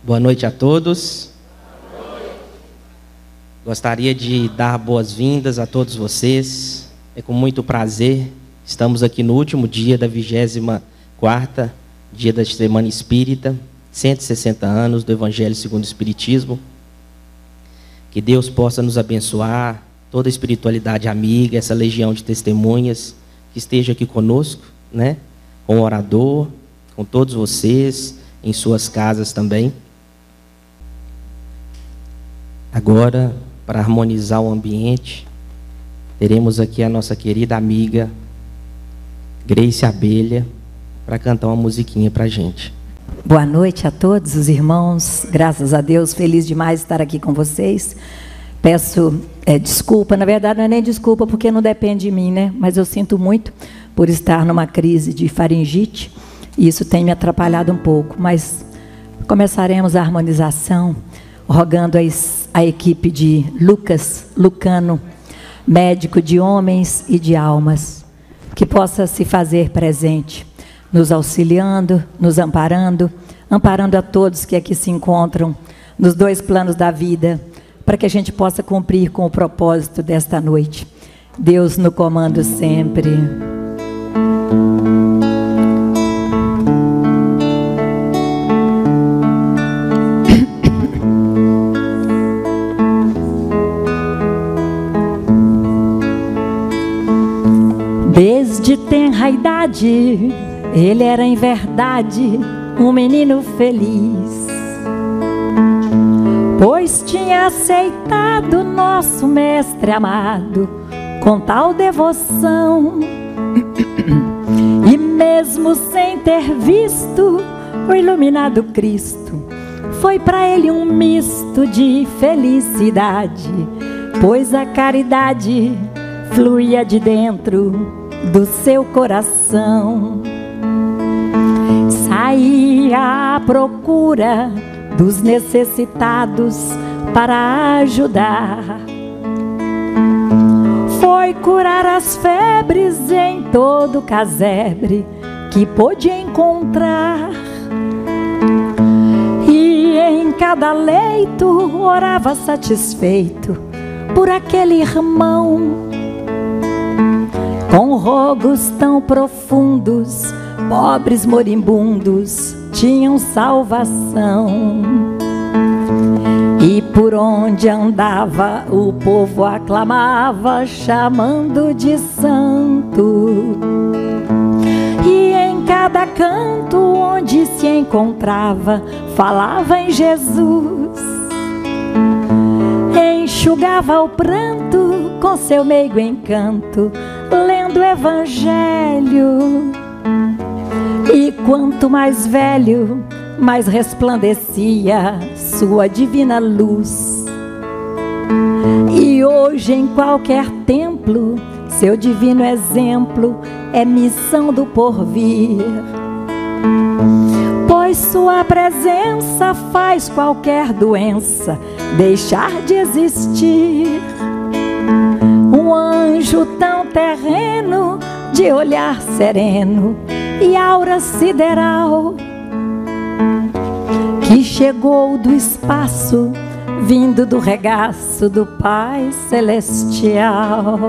Boa noite a todos. Gostaria de dar boas-vindas a todos vocês. É com muito prazer. Estamos aqui no último dia da 24ª dia da Semana Espírita, 160 anos do Evangelho segundo o Espiritismo. Que Deus possa nos abençoar, toda a espiritualidade amiga, essa legião de testemunhas que esteja aqui conosco, né? Com o orador, com todos vocês, em suas casas também. Agora, para harmonizar o ambiente, teremos aqui a nossa querida amiga Grace Abelha para cantar uma musiquinha para a gente. Boa noite a todos os irmãos, graças a Deus, feliz demais estar aqui com vocês. Peço desculpa, na verdade não é nem desculpa porque não depende de mim, né? Mas eu sinto muito por estar numa crise de faringite e isso tem me atrapalhado um pouco. Mas começaremos a harmonização rogando a equipe de Lucas Lucano, médico de homens e de almas, que possa se fazer presente, nos auxiliando, nos amparando, amparando a todos que aqui se encontram nos dois planos da vida, para que a gente possa cumprir com o propósito desta noite. Deus no comando sempre. Desde tenra idade, ele era em verdade um menino feliz, pois tinha aceitado nosso mestre amado com tal devoção. E mesmo sem ter visto o iluminado Cristo, foi para ele um misto de felicidade, pois a caridade fluía de dentro do seu coração. Saía à procura dos necessitados para ajudar. Foi curar as febres em todo casebre que pôde encontrar. E em cada leito orava satisfeito por aquele irmão. Com rogos tão profundos, pobres moribundos tinham salvação. E por onde andava, o povo aclamava, chamando de santo. E em cada canto onde se encontrava, falava em Jesus. Enxugava o pranto com seu meigo encanto, lendo o Evangelho. E quanto mais velho, mais resplandecia sua divina luz. E hoje em qualquer templo, seu divino exemplo é missão do porvir, pois sua presença faz qualquer doença deixar de existir. Um anjo tão terreno, de olhar sereno e aura sideral, que chegou do espaço, vindo do regaço do Pai Celestial.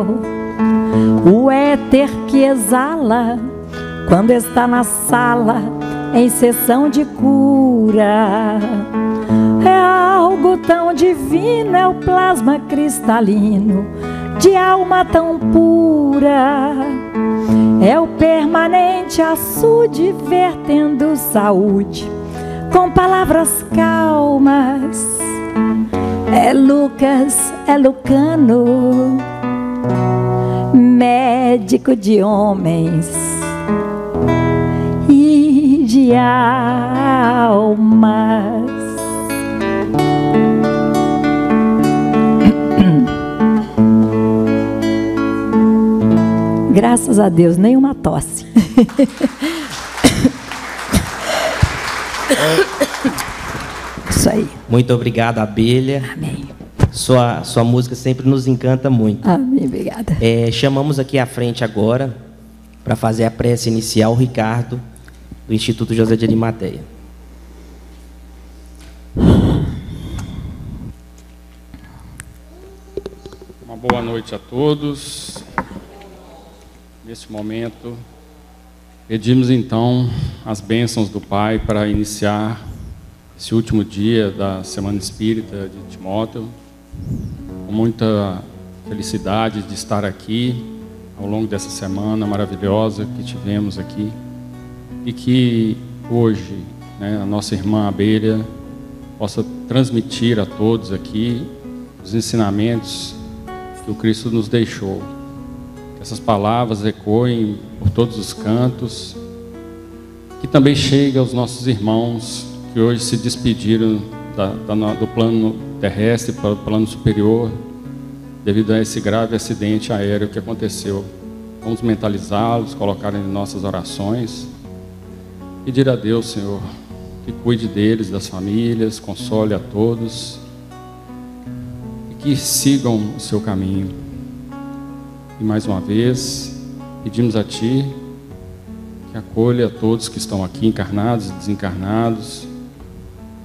O éter que exala quando está na sala em sessão de cura, é algo tão divino, é o plasma cristalino de alma tão pura. É o permanente açude vertendo saúde com palavras calmas. É Lucas, é Lucano, médico de homens e de almas. Graças a Deus, nenhuma tosse. Isso aí. Muito obrigado, Abelha. Amém. Sua música sempre nos encanta muito. Amém, obrigada. Chamamos aqui à frente agora, para fazer a prece inicial, o Ricardo, do Instituto José de Arimateia. noite a todos. Neste momento, pedimos então as bênçãos do Pai para iniciar esse último dia da Semana Espírita de Timóteo, com muita felicidade de estar aqui ao longo dessa semana maravilhosa que tivemos aqui, e que hoje, a nossa irmã Abelha possa transmitir a todos aqui os ensinamentos que o Cristo nos deixou. Que essas palavras ecoem por todos os cantos, que também chegue aos nossos irmãos que hoje se despediram do plano terrestre para o plano superior, devido a esse grave acidente aéreo que aconteceu. Vamos mentalizá-los, colocar em nossas orações, pedir a Deus, Senhor, que cuide deles, das famílias, console a todos, que sigam o seu caminho. E mais uma vez, pedimos a Ti que acolha a todos que estão aqui, encarnados e desencarnados,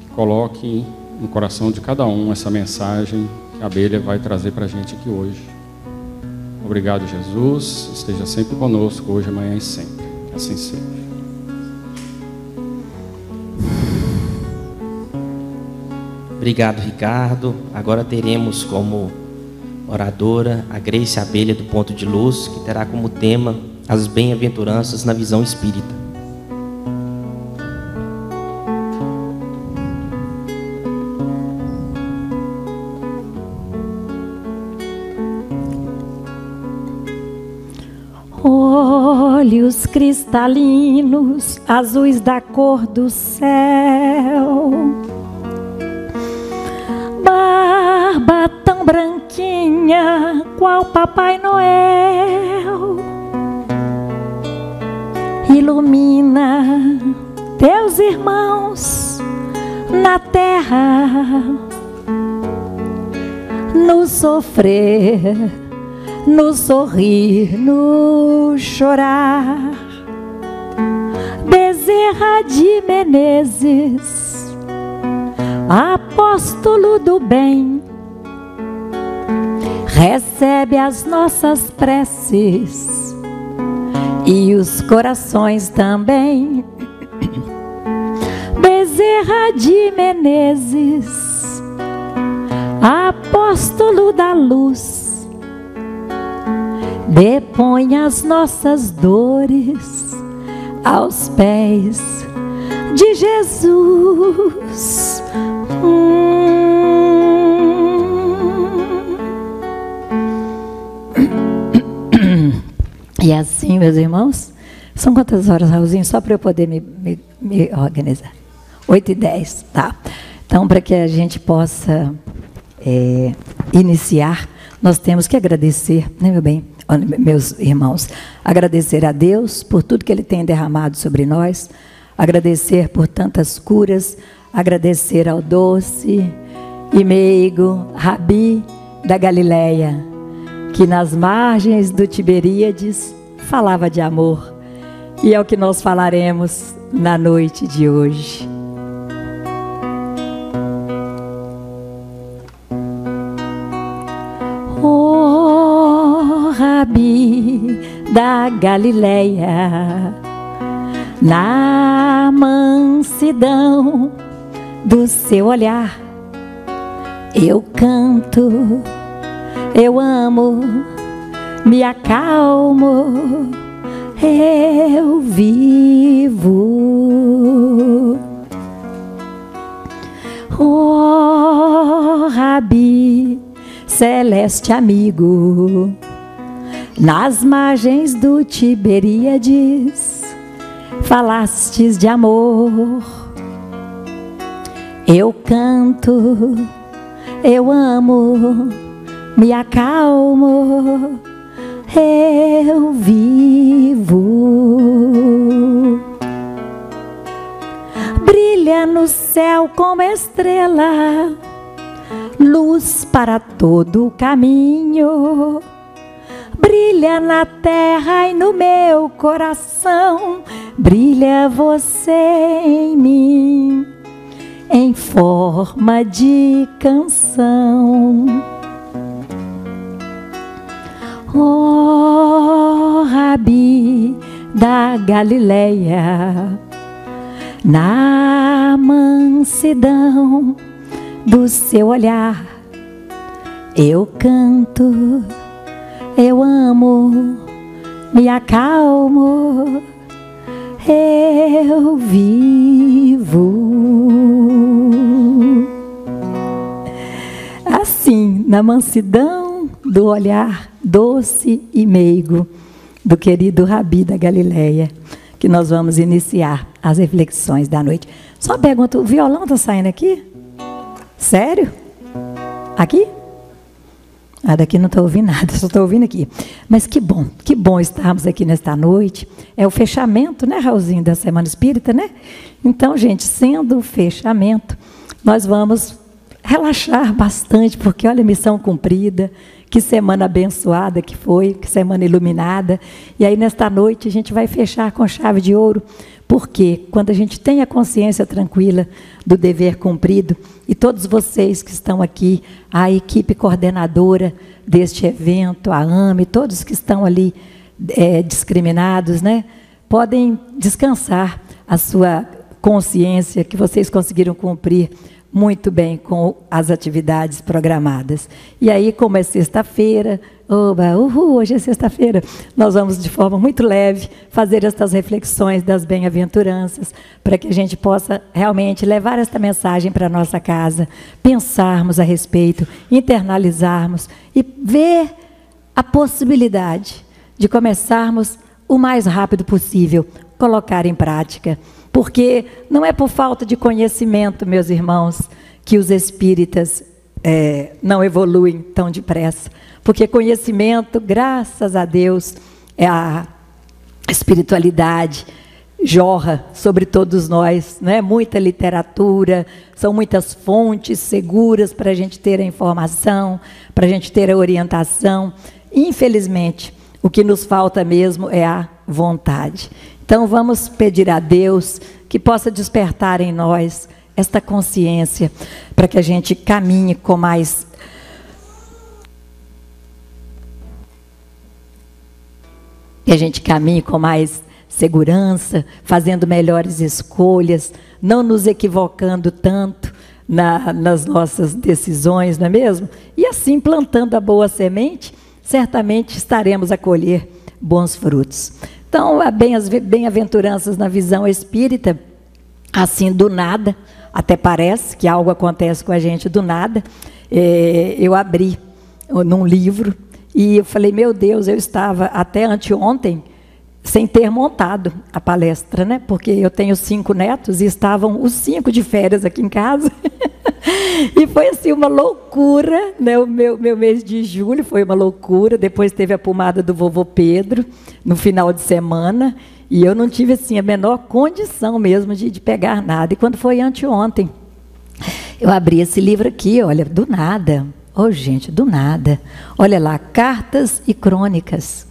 que coloque no coração de cada um essa mensagem que a Abelha vai trazer para a gente aqui hoje. Obrigado, Jesus, esteja sempre conosco, hoje, amanhã e sempre. Que assim seja. Obrigado, Ricardo. Agora teremos como oradora a Grace Abelha do Ponto de Luz, que terá como tema as bem-aventuranças na visão espírita. Olhos cristalinos, azuis da cor do céu, barba tão branquinha, qual Papai Noel, ilumina teus irmãos na terra, no sofrer, no sorrir, no chorar. Bezerra de Menezes, apóstolo do bem, recebe as nossas preces e os corações também. Bezerra de Menezes, apóstolo da luz, depõe as nossas dores aos pés de Jesus. E assim, meus irmãos, são quantas horas, Raulzinho? Só para eu poder me organizar. 8h10, tá. Então, para que a gente possa iniciar, nós temos que agradecer, né, meu bem? Meus irmãos, agradecer a Deus por tudo que Ele tem derramado sobre nós, agradecer por tantas curas, agradecer ao doce e meigo Rabi da Galileia, que nas margens do Tiberíades falava de amor, e é o que nós falaremos na noite de hoje. Rabi da Galileia, na mansidão do seu olhar, eu canto, eu amo, me acalmo, eu vivo. Oh, Rabi, celeste amigo, nas margens do Tiberíades falastes de amor. Eu canto, eu amo, me acalmo, eu vivo. Brilha no céu como estrela, luz para todo o caminho. Brilha na terra e no meu coração, brilha você em mim, em forma de canção. ó Rabi da Galileia, na mansidão do seu olhar, eu canto, eu amo, me acalmo, eu vivo. Assim, na mansidão do olhar doce e meigo do querido Rabi da Galileia, que nós vamos iniciar as reflexões da noite. Só pergunto, o violão está saindo aqui? Sério? Aqui? Ah, daqui não estou ouvindo nada, só estou ouvindo aqui. Mas que bom estarmos aqui nesta noite. É o fechamento, né, Raulzinho, da Semana Espírita, né? Então, gente, sendo o fechamento, nós vamos relaxar bastante, porque olha a missão cumprida, que semana abençoada que foi, que semana iluminada. E aí, nesta noite, a gente vai fechar com chave de ouro, porque quando a gente tem a consciência tranquila do dever cumprido, e todos vocês que estão aqui, a equipe coordenadora deste evento, a AME, todos que estão ali discriminados, né, podem descansar a sua consciência que vocês conseguiram cumprir muito bem com as atividades programadas. E aí, como é sexta-feira, hoje é sexta-feira, nós vamos de forma muito leve fazer estas reflexões das bem-aventuranças, para que a gente possa realmente levar esta mensagem para a nossa casa, pensarmos a respeito, internalizarmos e ver a possibilidade de começarmos o mais rápido possível, colocar em prática. Porque não é por falta de conhecimento, meus irmãos, que os espíritas não evoluem tão depressa. Porque conhecimento, graças a Deus, a espiritualidade jorra sobre todos nós, né? Muita literatura, são muitas fontes seguras para a gente ter a informação, para a gente ter a orientação. Infelizmente, o que nos falta mesmo é a vontade. Então, vamos pedir a Deus que possa despertar em nós esta consciência, para que a gente caminhe com mais segurança, fazendo melhores escolhas, não nos equivocando tanto nas nossas decisões, não é mesmo? E assim, plantando a boa semente, certamente estaremos a colher bons frutos. Então, as bem-aventuranças na visão espírita, assim do nada, até parece que algo acontece com a gente do nada. Eu abri num livro e eu falei, meu Deus, eu estava até anteontem sem ter montado a palestra, né? Porque eu tenho 5 netos e estavam os 5 de férias aqui em casa. E foi assim uma loucura, né? O meu mês de julho foi uma loucura. Depois teve a pomada do vovô Pedro no final de semana e eu não tive assim a menor condição mesmo de pegar nada. E quando foi anteontem, eu abri esse livro aqui, olha, do nada. Gente, do nada. Olha lá, Cartas e Crônicas.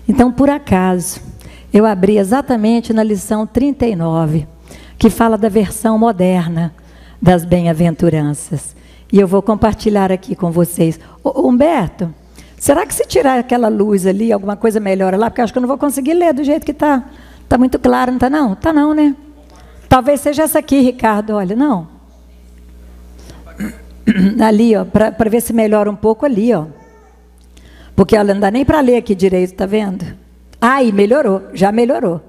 Então, por acaso, eu abri exatamente na lição 39, que fala da versão moderna das bem-aventuranças. E eu vou compartilhar aqui com vocês. Humberto, será que se tirar aquela luz ali, alguma coisa melhora lá? Porque eu acho que eu não vou conseguir ler do jeito que está. Está muito claro, não está não? Está não, né? Talvez seja essa aqui, Ricardo, olha, não. Ali, ó, para ver se melhora um pouco ali, ó. Porque ela não dá nem para ler aqui direito, está vendo? Aí, melhorou, já melhorou.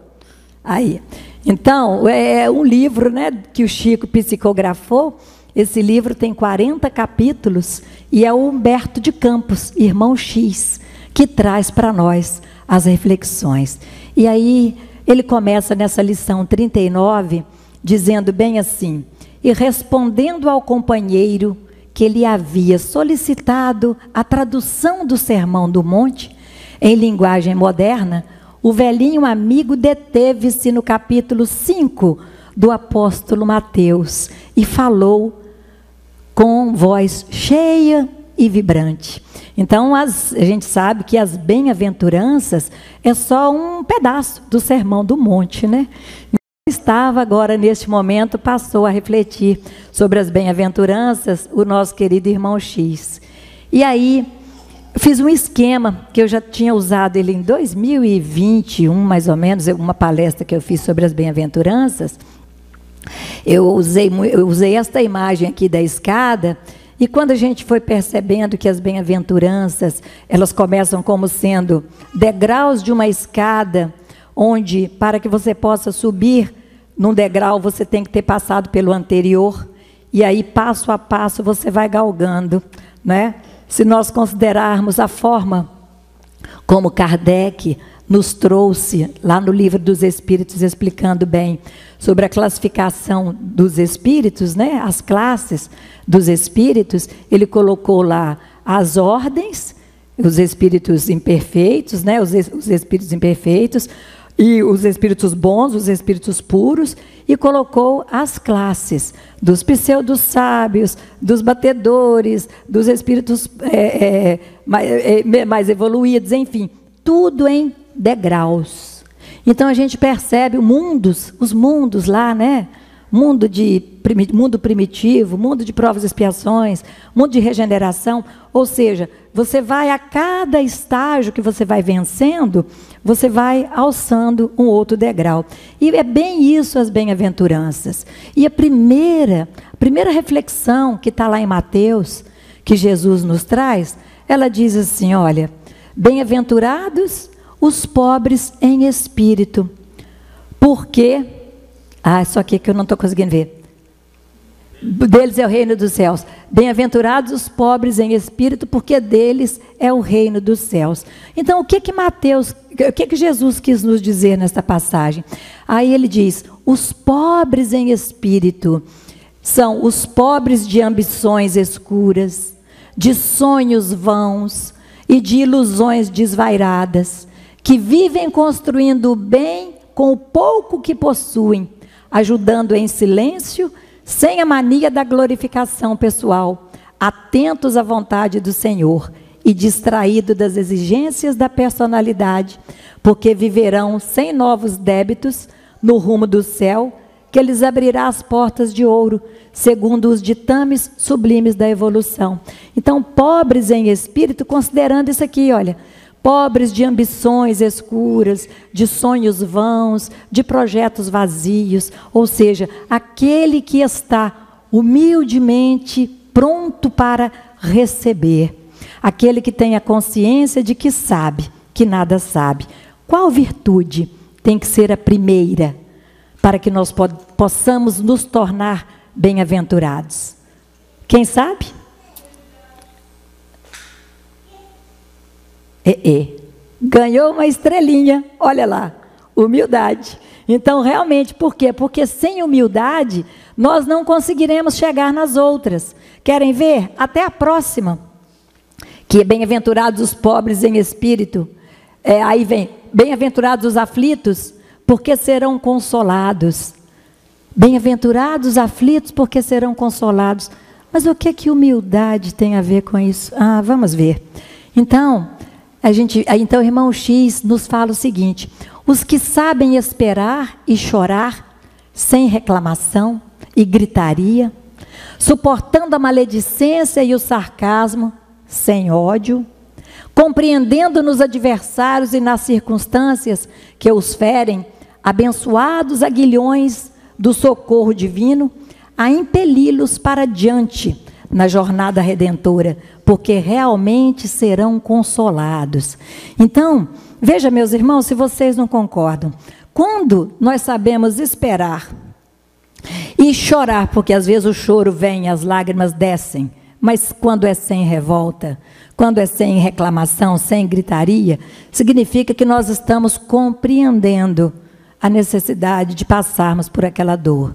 Aí. Então, é um livro, né, que o Chico psicografou. Esse livro tem 40 capítulos e é o Humberto de Campos, irmão X, que traz para nós as reflexões. E aí, ele começa nessa lição 39, dizendo bem assim, e respondendo ao companheiro que lhe havia solicitado a tradução do Sermão do Monte, em linguagem moderna, o velhinho amigo deteve-se no capítulo 5 do apóstolo Mateus e falou com voz cheia e vibrante. Então, a gente sabe que as bem-aventuranças é só um pedaço do Sermão do Monte, né? Estava agora, neste momento, passou a refletir sobre as bem-aventuranças o nosso querido irmão X. E aí, fiz um esquema, que eu já tinha usado ele em 2021, mais ou menos, uma palestra que eu fiz sobre as bem-aventuranças. Eu usei esta imagem aqui da escada, e quando a gente foi percebendo que as bem-aventuranças, elas começam como sendo degraus de uma escada, onde, para que você possa subir num degrau, você tem que ter passado pelo anterior, e aí, passo a passo, você vai galgando, né? Se nós considerarmos a forma como Kardec nos trouxe, lá no Livro dos Espíritos, explicando bem sobre a classificação dos espíritos, né? As classes dos espíritos, ele colocou lá as ordens, os espíritos imperfeitos, né? Os espíritos imperfeitos, e os espíritos bons, os espíritos puros, e colocou as classes dos pseudos sábios, dos batedores, dos espíritos mais evoluídos, enfim, tudo em degraus. Então a gente percebe os mundos lá, né? Mundo primitivo, mundo de provas e expiações, mundo de regeneração, ou seja, você vai a cada estágio que você vai vencendo, você vai alçando um outro degrau. E é bem isso as bem-aventuranças. E a primeira reflexão que está lá em Mateus, que Jesus nos traz, ela diz assim, olha, bem-aventurados os pobres em espírito, porque... só que eu não estou conseguindo ver. Deles é o reino dos céus. Bem-aventurados os pobres em espírito, porque deles é o reino dos céus. Então, o que Jesus quis nos dizer nesta passagem? Aí ele diz, os pobres em espírito são os pobres de ambições escuras, de sonhos vãos e de ilusões desvairadas, que vivem construindo o bem com o pouco que possuem, ajudando em silêncio, sem a mania da glorificação pessoal, atentos à vontade do Senhor e distraídos das exigências da personalidade, porque viverão sem novos débitos no rumo do céu, que lhes abrirá as portas de ouro, segundo os ditames sublimes da evolução. Então, pobres em espírito, considerando isso aqui, olha, pobres de ambições escuras, de sonhos vãos, de projetos vazios, ou seja, aquele que está humildemente pronto para receber, aquele que tem a consciência de que sabe, que nada sabe. Qual virtude tem que ser a primeira para que nós possamos nos tornar bem-aventurados? Quem sabe? Ganhou uma estrelinha, olha lá, humildade. Então, realmente, por quê? Porque sem humildade, nós não conseguiremos chegar nas outras. Querem ver? Até a próxima. Que bem-aventurados os pobres em espírito. Aí vem, bem-aventurados os aflitos, porque serão consolados. Bem-aventurados os aflitos, porque serão consolados. Mas o que humildade tem a ver com isso? Vamos ver. Então, o irmão X nos fala o seguinte, os que sabem esperar e chorar sem reclamação e gritaria, suportando a maledicência e o sarcasmo sem ódio, compreendendo nos adversários e nas circunstâncias que os ferem, abençoados aguilhões do socorro divino, a impeli-los para diante na jornada redentora, porque realmente serão consolados. Então, veja, meus irmãos, se vocês não concordam, quando nós sabemos esperar e chorar, porque às vezes o choro vem, as lágrimas descem, mas quando é sem revolta, quando é sem reclamação, sem gritaria, significa que nós estamos compreendendo a necessidade de passarmos por aquela dor.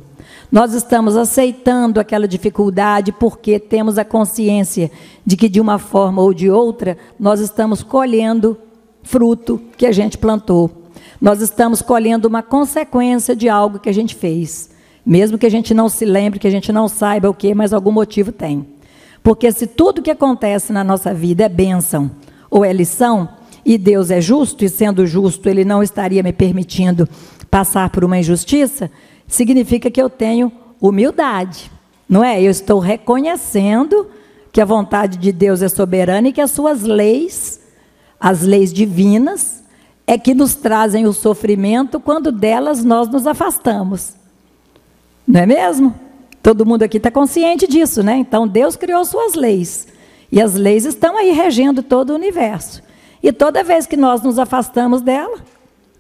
Nós estamos aceitando aquela dificuldade porque temos a consciência de que de uma forma ou de outra nós estamos colhendo fruto que a gente plantou. Nós estamos colhendo uma consequência de algo que a gente fez. Mesmo que a gente não se lembre, que a gente não saiba o que, mas algum motivo tem. Porque se tudo que acontece na nossa vida é bênção ou é lição, e Deus é justo, e sendo justo Ele não estaria me permitindo passar por uma injustiça, significa que eu tenho humildade, não é? Eu estou reconhecendo que a vontade de Deus é soberana e que as suas leis, as leis divinas, é que nos trazem o sofrimento quando delas nós nos afastamos. Não é mesmo? Todo mundo aqui está consciente disso, né? Então Deus criou suas leis. E as leis estão aí regendo todo o universo. E toda vez que nós nos afastamos dela,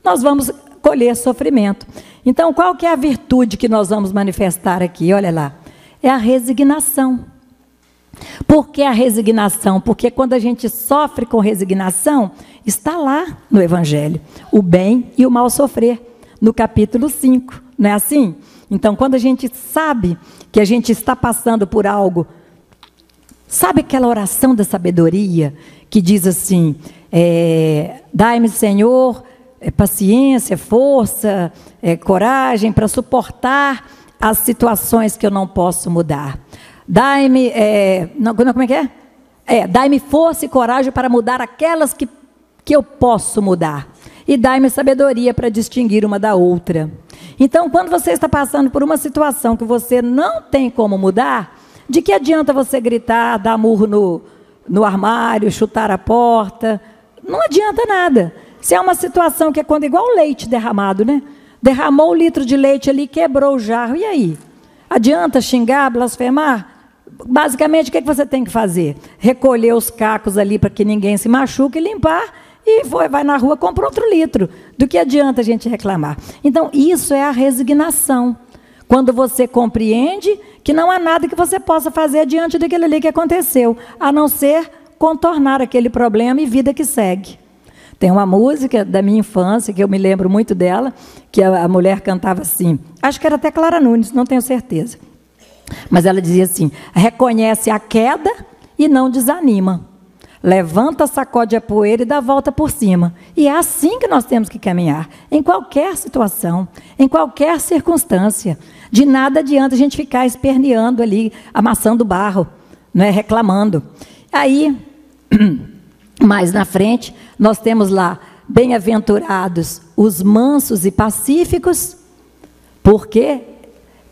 nós vamos colher sofrimento. Então, qual que é a virtude que nós vamos manifestar aqui? Olha lá. É a resignação. Por que a resignação? Porque quando a gente sofre com resignação, está lá no Evangelho, o bem e o mal sofrer, no capítulo 5. Não é assim? Então, quando a gente sabe que a gente está passando por algo, sabe aquela oração da sabedoria que diz assim, dai-me, Senhor, paciência, força, coragem para suportar as situações que eu não posso mudar. Dai-me, como é que é? Dai-me força e coragem para mudar aquelas que eu posso mudar. E dai-me sabedoria para distinguir uma da outra. Então, quando você está passando por uma situação que você não tem como mudar, de que adianta você gritar, dar murro no armário, chutar a porta? Não adianta nada. Se é uma situação que é quando igual o leite derramado, né? Derramou o litro de leite ali, quebrou o jarro, e aí? Adianta xingar, blasfemar? Basicamente, o que você tem que fazer? Recolher os cacos ali para que ninguém se machuque, limpar, e vai na rua, compra outro litro. Do que adianta a gente reclamar? Então, isso é a resignação. Quando você compreende que não há nada que você possa fazer diante daquilo ali que aconteceu, a não ser contornar aquele problema e vida que segue. Tem uma música da minha infância, que eu me lembro muito dela, que a mulher cantava assim, acho que era até Clara Nunes, não tenho certeza. Mas ela dizia assim, reconhece a queda e não desanima. Levanta, sacode a poeira e dá a volta por cima. E é assim que nós temos que caminhar, em qualquer situação, em qualquer circunstância. De nada adianta a gente ficar esperneando ali, amassando barro, não é? Reclamando. Aí, mais na frente, nós temos lá, bem-aventurados os mansos e pacíficos, porque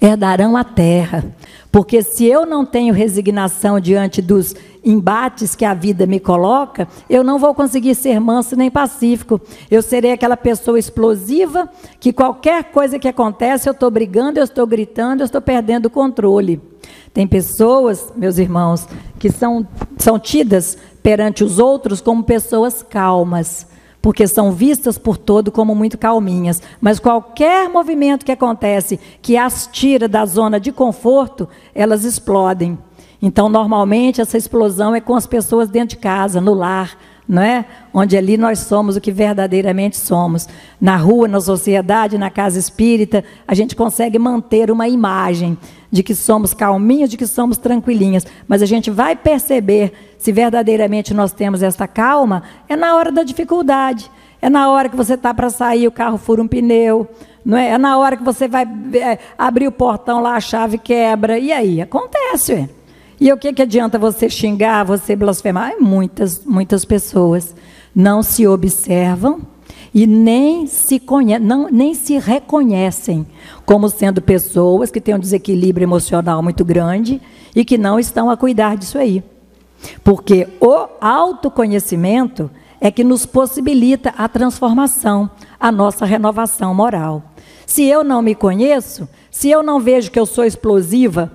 herdarão a terra. Porque se eu não tenho resignação diante dos embates que a vida me coloca, eu não vou conseguir ser manso nem pacífico. Eu serei aquela pessoa explosiva, que qualquer coisa que acontece, eu estou brigando, eu estou gritando, eu estou perdendo o controle. Tem pessoas, meus irmãos, que são tidas perante os outros como pessoas calmas, porque são vistas por todo como muito calminhas. Mas qualquer movimento que acontece, que as tira da zona de conforto, elas explodem. Então, normalmente, essa explosão é com as pessoas dentro de casa, no lar, não é? Onde ali nós somos o que verdadeiramente somos. Na rua, na sociedade, na casa espírita, a gente consegue manter uma imagem de que somos calminhas, de que somos tranquilinhas. Mas a gente vai perceber se verdadeiramente nós temos essa calma, é na hora da dificuldade. É na hora que você está para sair, o carro fura um pneu, não é? É na hora que você vai abrir o portão lá, a chave quebra. E aí? Acontece, ué. E o que adianta você xingar, você blasfemar? Muitas pessoas não se observam e nem se reconhecem como sendo pessoas que têm um desequilíbrio emocional muito grande e que não estão a cuidar disso aí. Porque o autoconhecimento é que nos possibilita a transformação, a nossa renovação moral. Se eu não me conheço, se eu não vejo que eu sou explosiva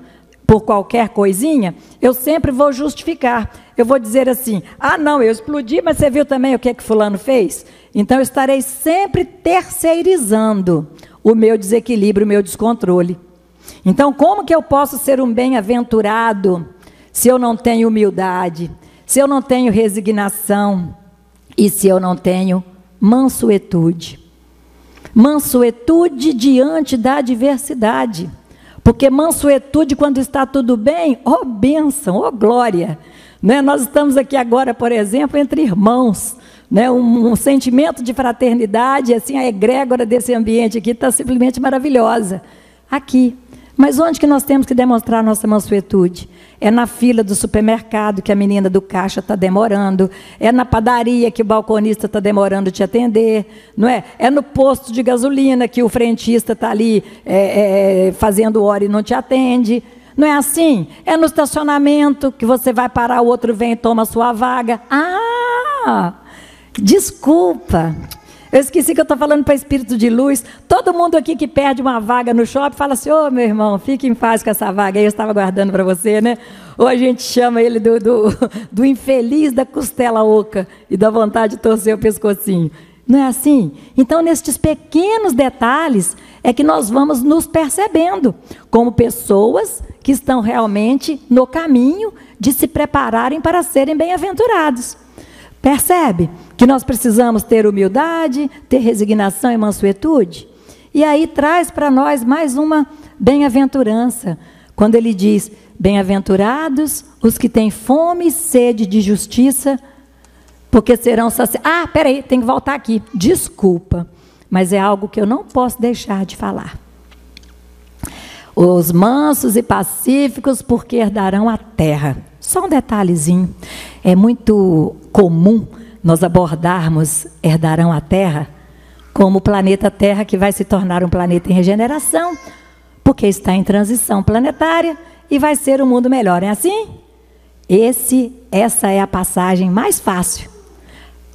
por qualquer coisinha, eu sempre vou justificar. Eu vou dizer assim, não, eu explodi, mas você viu também o que fulano fez? Então eu estarei sempre terceirizando o meu desequilíbrio, o meu descontrole. Então como que eu posso ser um bem-aventurado se eu não tenho humildade, se eu não tenho resignação e se eu não tenho mansuetude? Mansuetude diante da adversidade. Porque mansuetude, quando está tudo bem, ó bênção, ó glória. Né? Nós estamos aqui agora, por exemplo, entre irmãos. Né? Um sentimento de fraternidade, assim, a egrégora desse ambiente aqui está simplesmente maravilhosa. Aqui. Mas onde que nós temos que demonstrar nossa mansuetude? É na fila do supermercado que a menina do caixa está demorando, é na padaria que o balconista está demorando te atender, não é? É no posto de gasolina que o frentista está ali fazendo hora e não te atende. Não é assim? É no estacionamento que você vai parar, o outro vem e toma a sua vaga. Ah, desculpa. Eu esqueci que eu estou falando para espírito de luz. Todo mundo aqui que perde uma vaga no shopping fala assim: ô, meu irmão, fique em paz com essa vaga aí, eu estava guardando para você, né? Ou a gente chama ele do infeliz da costela oca e da vontade de torcer o pescocinho. Não é assim? Então, nestes pequenos detalhes é que nós vamos nos percebendo como pessoas que estão realmente no caminho de se prepararem para serem bem-aventurados. Percebe que nós precisamos ter humildade, ter resignação e mansuetude? E aí traz para nós mais uma bem-aventurança, quando ele diz: bem-aventurados os que têm fome e sede de justiça, porque serão saciados. Ah, peraí, tem que voltar aqui. Desculpa, mas é algo que eu não posso deixar de falar. Os mansos e pacíficos, porque herdarão a terra. Só um detalhezinho. É muito comum nós abordarmos herdarão a terra como o planeta Terra, que vai se tornar um planeta em regeneração, porque está em transição planetária e vai ser um mundo melhor. É assim? Essa é a passagem mais fácil.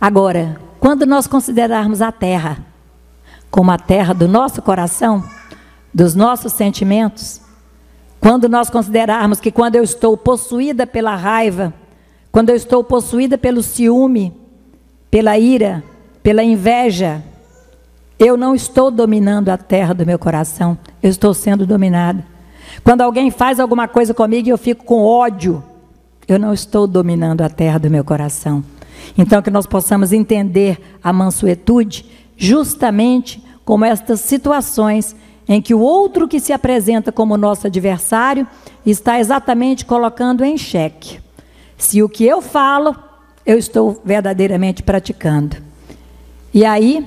Agora, quando nós considerarmos a terra como a terra do nosso coração, dos nossos sentimentos, quando nós considerarmos que quando eu estou possuída pela raiva, quando eu estou possuída pelo ciúme, pela ira, pela inveja, eu não estou dominando a terra do meu coração, eu estou sendo dominada. Quando alguém faz alguma coisa comigo e eu fico com ódio, eu não estou dominando a terra do meu coração. Então, que nós possamos entender a mansuetude justamente como estas situações em que o outro que se apresenta como nosso adversário está exatamente colocando em xeque se o que eu falo, eu estou verdadeiramente praticando. E aí,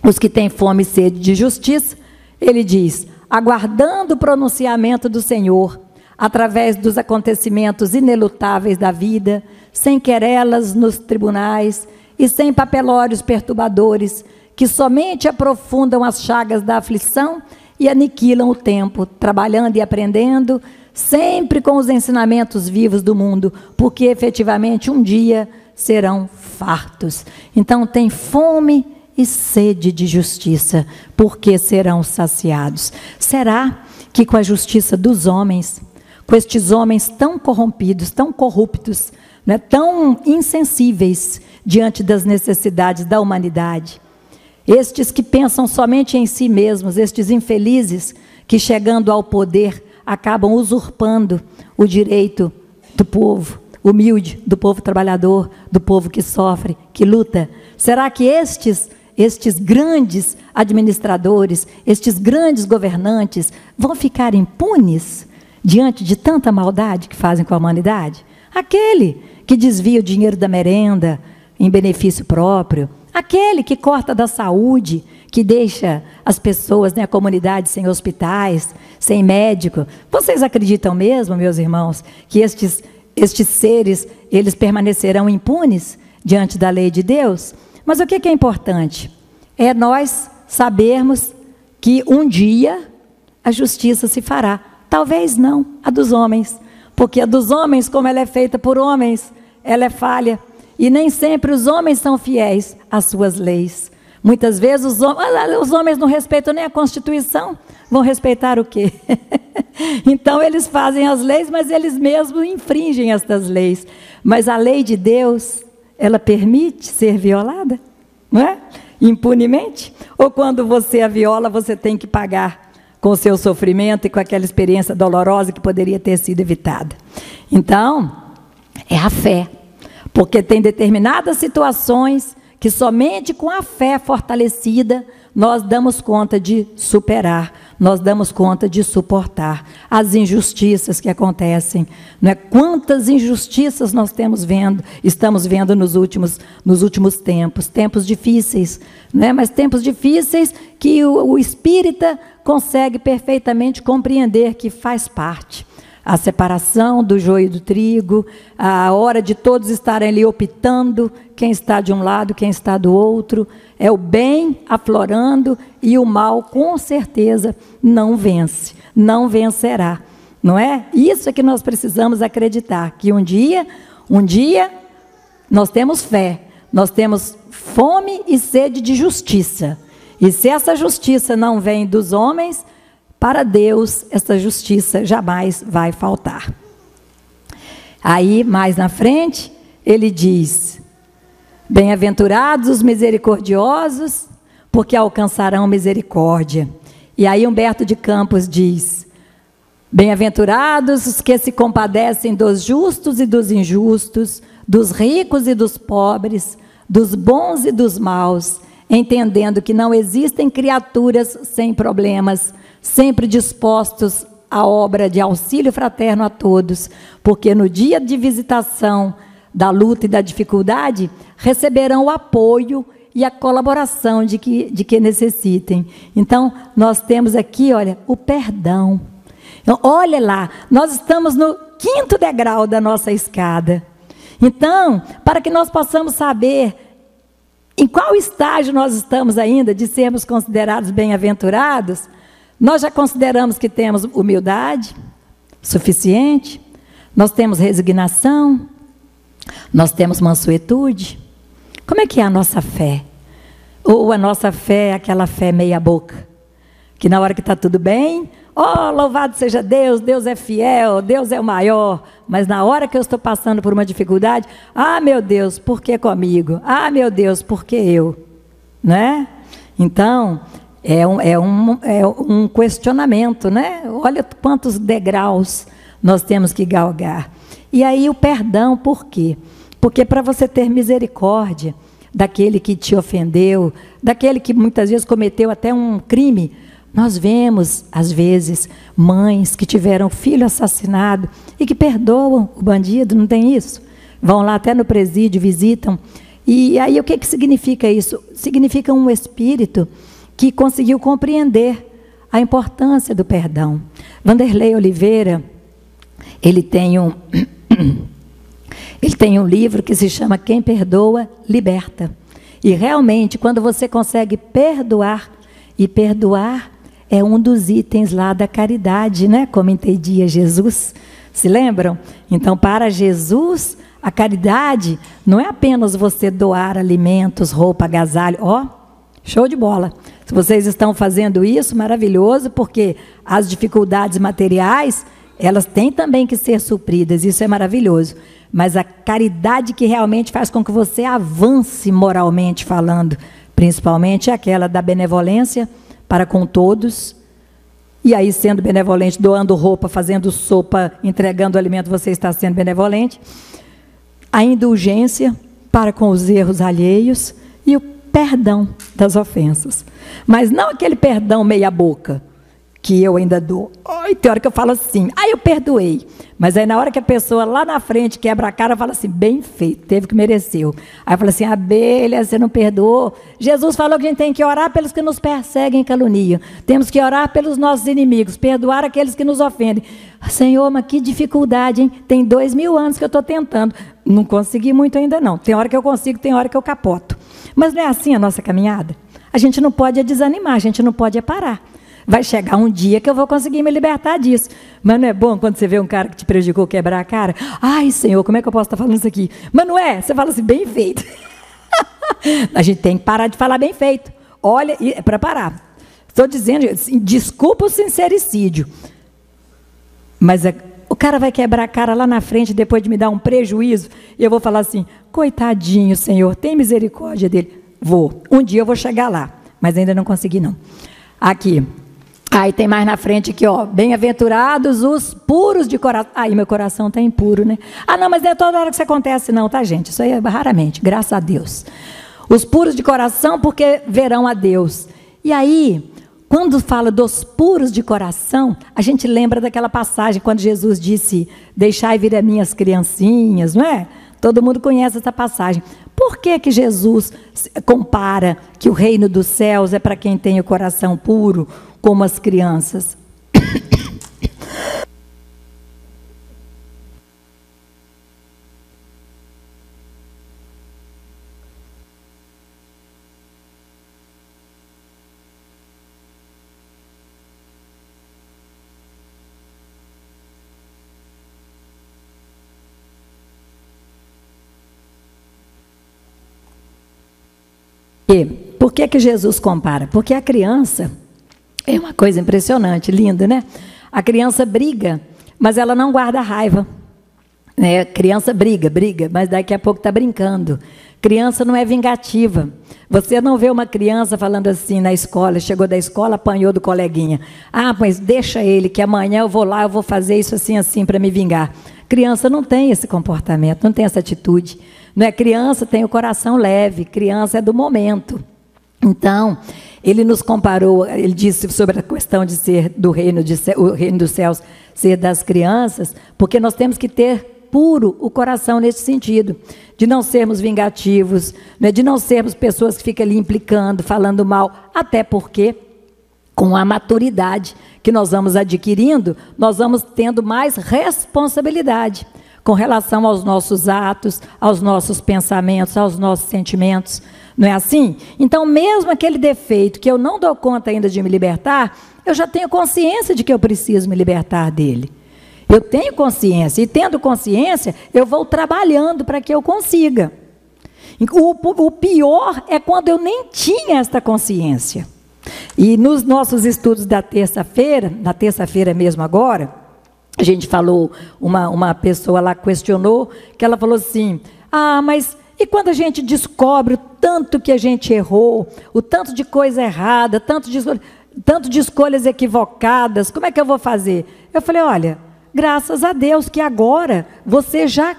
os que têm fome e sede de justiça, ele diz: aguardando o pronunciamento do Senhor, através dos acontecimentos inelutáveis da vida, sem querelas nos tribunais e sem papelórios perturbadores, que somente aprofundam as chagas da aflição e aniquilam o tempo, trabalhando e aprendendo, sempre com os ensinamentos vivos do mundo, porque efetivamente um dia serão fartos. Então tem fome e sede de justiça, porque serão saciados. Será que com a justiça dos homens, com estes homens tão corrompidos, tão corruptos, né, tão insensíveis diante das necessidades da humanidade, estes que pensam somente em si mesmos, estes infelizes que chegando ao poder acabam usurpando o direito do povo humilde, do povo trabalhador, do povo que sofre, que luta, será que estes grandes administradores, estes grandes governantes vão ficar impunes diante de tanta maldade que fazem com a humanidade? Aquele que desvia o dinheiro da merenda em benefício próprio, aquele que corta da saúde, que deixa as pessoas, né, a comunidade sem hospitais, sem médico. Vocês acreditam mesmo, meus irmãos, que estes seres, eles permanecerão impunes diante da lei de Deus? Mas o que é importante? É nós sabermos que um dia a justiça se fará. Talvez não a dos homens, porque a dos homens, como ela é feita por homens, ela é falha. E nem sempre os homens são fiéis às suas leis. Muitas vezes os homens não respeitam nem a Constituição, vão respeitar o quê? Então eles fazem as leis, mas eles mesmos infringem estas leis. Mas a lei de Deus, ela permite ser violada, não é? Impunemente? Ou quando você a viola, você tem que pagar com o seu sofrimento e com aquela experiência dolorosa que poderia ter sido evitada. Então, é a fé. Porque tem determinadas situações que somente com a fé fortalecida nós damos conta de superar, nós damos conta de suportar as injustiças que acontecem. Não é? Quantas injustiças nós estamos vendo nos últimos tempos difíceis, não é? Mas tempos difíceis que o espírita consegue perfeitamente compreender que faz parte. A separação do joio e do trigo, a hora de todos estarem ali optando quem está de um lado, quem está do outro, é o bem aflorando e o mal com certeza não vence, não vencerá. não é? Isso é que nós precisamos acreditar, que um dia, nós temos fé, nós temos fome e sede de justiça. E se essa justiça não vem dos homens, para Deus, essa justiça jamais vai faltar. Aí, mais na frente, ele diz: bem-aventurados os misericordiosos, porque alcançarão misericórdia. E aí Humberto de Campos diz: bem-aventurados os que se compadecem dos justos e dos injustos, dos ricos e dos pobres, dos bons e dos maus, entendendo que não existem criaturas sem problemas, sempre dispostos à obra de auxílio fraterno a todos, porque no dia de visitação da luta e da dificuldade, receberão o apoio e a colaboração de que necessitem. Então, nós temos aqui, olha, o perdão. Então, olha lá, nós estamos no 5º degrau da nossa escada. Então, para que nós possamos saber em qual estágio nós estamos ainda de sermos considerados bem-aventurados, nós já consideramos que temos humildade suficiente, nós temos resignação, nós temos mansuetude. Como é que é a nossa fé? Ou a nossa fé é aquela fé meia boca, que na hora que está tudo bem, louvado seja Deus, Deus é fiel, Deus é o maior, mas na hora que eu estou passando por uma dificuldade, meu Deus, por que comigo? Meu Deus, por que eu? Né? Então, é um questionamento, né? Olha quantos degraus nós temos que galgar. E aí o perdão, por quê? Porque para você ter misericórdia daquele que te ofendeu, daquele que muitas vezes cometeu até um crime, nós vemos, às vezes, mães que tiveram filho assassinado e que perdoam o bandido, não tem isso? Vão lá até no presídio, visitam. E aí o que significa isso? Significa um espírito que conseguiu compreender a importância do perdão. Vanderlei Oliveira, ele tem um livro que se chama Quem Perdoa, Liberta. E realmente, quando você consegue perdoar, e perdoar é um dos itens lá da caridade, né? Como entendia Jesus. Se lembram? Então, para Jesus, a caridade não é apenas você doar alimentos, roupa, agasalho. Show de bola. Se vocês estão fazendo isso, maravilhoso, porque as dificuldades materiais, elas têm também que ser supridas, isso é maravilhoso. Mas a caridade que realmente faz com que você avance moralmente falando, principalmente é aquela da benevolência para com todos, e aí sendo benevolente, doando roupa, fazendo sopa, entregando alimento, você está sendo benevolente. A indulgência para com os erros alheios e o perdão das ofensas. Mas não aquele perdão meia boca, que eu ainda dou. Tem hora que eu falo assim, eu perdoei. Mas aí na hora que a pessoa lá na frente quebra a cara, fala assim, bem feito, teve que mereceu. Aí fala assim, abelha, você não perdoou. Jesus falou que a gente tem que orar pelos que nos perseguem e caluniam. Temos que orar pelos nossos inimigos, perdoar aqueles que nos ofendem. Senhor, mas que dificuldade, hein? Tem 2000 anos que eu estou tentando. Não consegui muito ainda não. Tem hora que eu consigo, tem hora que eu capoto. Mas não é assim a nossa caminhada? A gente não pode desanimar, a gente não pode parar. Vai chegar um dia que eu vou conseguir me libertar disso. Mas não é bom quando você vê um cara que te prejudicou quebrar a cara? Ai, Senhor, como é que eu posso estar falando isso aqui? Mas não é? Você fala assim, bem feito. A gente tem que parar de falar bem feito. Olha, é para parar. Estou dizendo, assim, desculpa o sincericídio. Mas o cara vai quebrar a cara lá na frente, depois de me dar um prejuízo, e eu vou falar assim, coitadinho, Senhor, tem misericórdia dele. Vou. Um dia eu vou chegar lá, mas ainda não consegui, não. Aqui. Aí tem mais na frente aqui, bem-aventurados os puros de coração. Aí meu coração está impuro, né? Não, mas não é toda hora que isso acontece não, tá, gente? Isso aí é raramente, graças a Deus. Os puros de coração, porque verão a Deus. E aí, quando fala dos puros de coração, a gente lembra daquela passagem, quando Jesus disse, deixai vir as minhas criancinhas, não é? Todo mundo conhece essa passagem. Por que Jesus compara que o reino dos céus é para quem tem o coração puro, como as crianças? E por que Jesus compara? Porque a criança é uma coisa impressionante, linda, né? A criança briga, mas ela não guarda raiva. A criança briga, mas daqui a pouco está brincando. Criança não é vingativa. Você não vê uma criança falando assim na escola, chegou da escola, apanhou do coleguinha. Ah, mas deixa ele, que amanhã eu vou lá, eu vou fazer isso assim para me vingar. Criança não tem esse comportamento, não tem essa atitude. Não é? Criança tem o coração leve, criança é do momento. Então, ele nos comparou, ele disse sobre a questão de ser do o reino dos céus, ser das crianças, porque nós temos que ter puro o coração nesse sentido, de não sermos vingativos, né, de não sermos pessoas que ficam ali implicando, falando mal, até porque com a maturidade que nós vamos adquirindo, nós vamos tendo mais responsabilidade com relação aos nossos atos, aos nossos pensamentos, aos nossos sentimentos. Não é assim? Então, mesmo aquele defeito que eu não dou conta ainda de me libertar, eu já tenho consciência de que eu preciso me libertar dele. Eu tenho consciência, e tendo consciência, eu vou trabalhando para que eu consiga. O pior é quando eu nem tinha esta consciência. E nos nossos estudos da terça-feira, na terça-feira mesmo agora, a gente falou, uma pessoa lá questionou, que ela falou assim, mas e quando a gente descobre o tanto que a gente errou, o tanto de coisa errada, tanto de escolhas equivocadas, como é que eu vou fazer? Eu falei, olha, graças a Deus que agora você já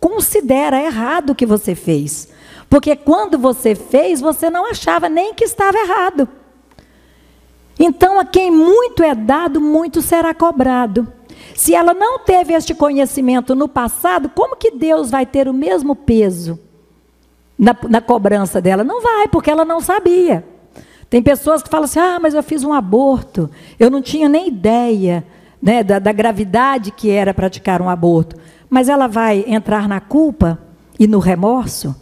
considera errado o que você fez. Porque quando você fez, você não achava nem que estava errado. Então, a quem muito é dado, muito será cobrado. Se ela não teve este conhecimento no passado, como que Deus vai ter o mesmo peso na cobrança dela? Não vai, porque ela não sabia. Tem pessoas que falam assim, mas eu fiz um aborto, eu não tinha nem ideia, né, da gravidade que era praticar um aborto. Mas ela vai entrar na culpa e no remorso,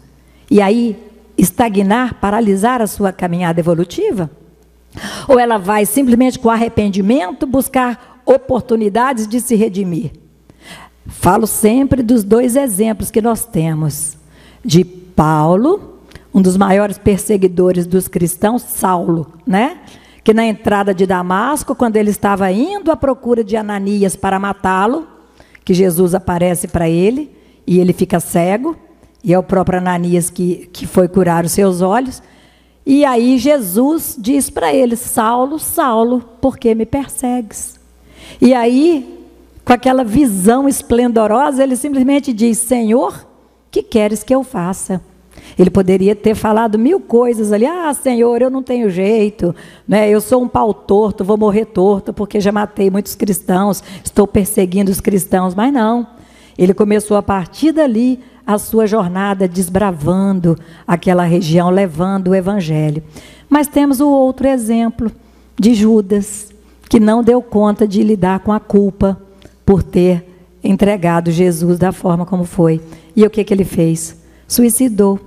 e aí estagnar, paralisar a sua caminhada evolutiva? Ou ela vai simplesmente com arrependimento buscar oportunidades de se redimir? Falo sempre dos dois exemplos que nós temos, de Paulo, um dos maiores perseguidores dos cristãos, Saulo, né? Que na entrada de Damasco, quando ele estava indo à procura de Ananias para matá-lo, que Jesus aparece para ele, e ele fica cego, e é o próprio Ananias que foi curar os seus olhos, e aí Jesus diz para ele, Saulo, Saulo, por que me persegues? E aí, com aquela visão esplendorosa, ele simplesmente diz, Senhor, que queres que eu faça? Ele poderia ter falado 1000 coisas ali, Senhor, eu não tenho jeito, né? Eu sou um pau torto, vou morrer torto, porque já matei muitos cristãos, estou perseguindo os cristãos, mas não. Ele começou a partir dali a sua jornada, desbravando aquela região, levando o evangelho. Mas temos o outro exemplo de Judas, que não deu conta de lidar com a culpa por ter entregado Jesus da forma como foi. E o que ele fez? Suicidou.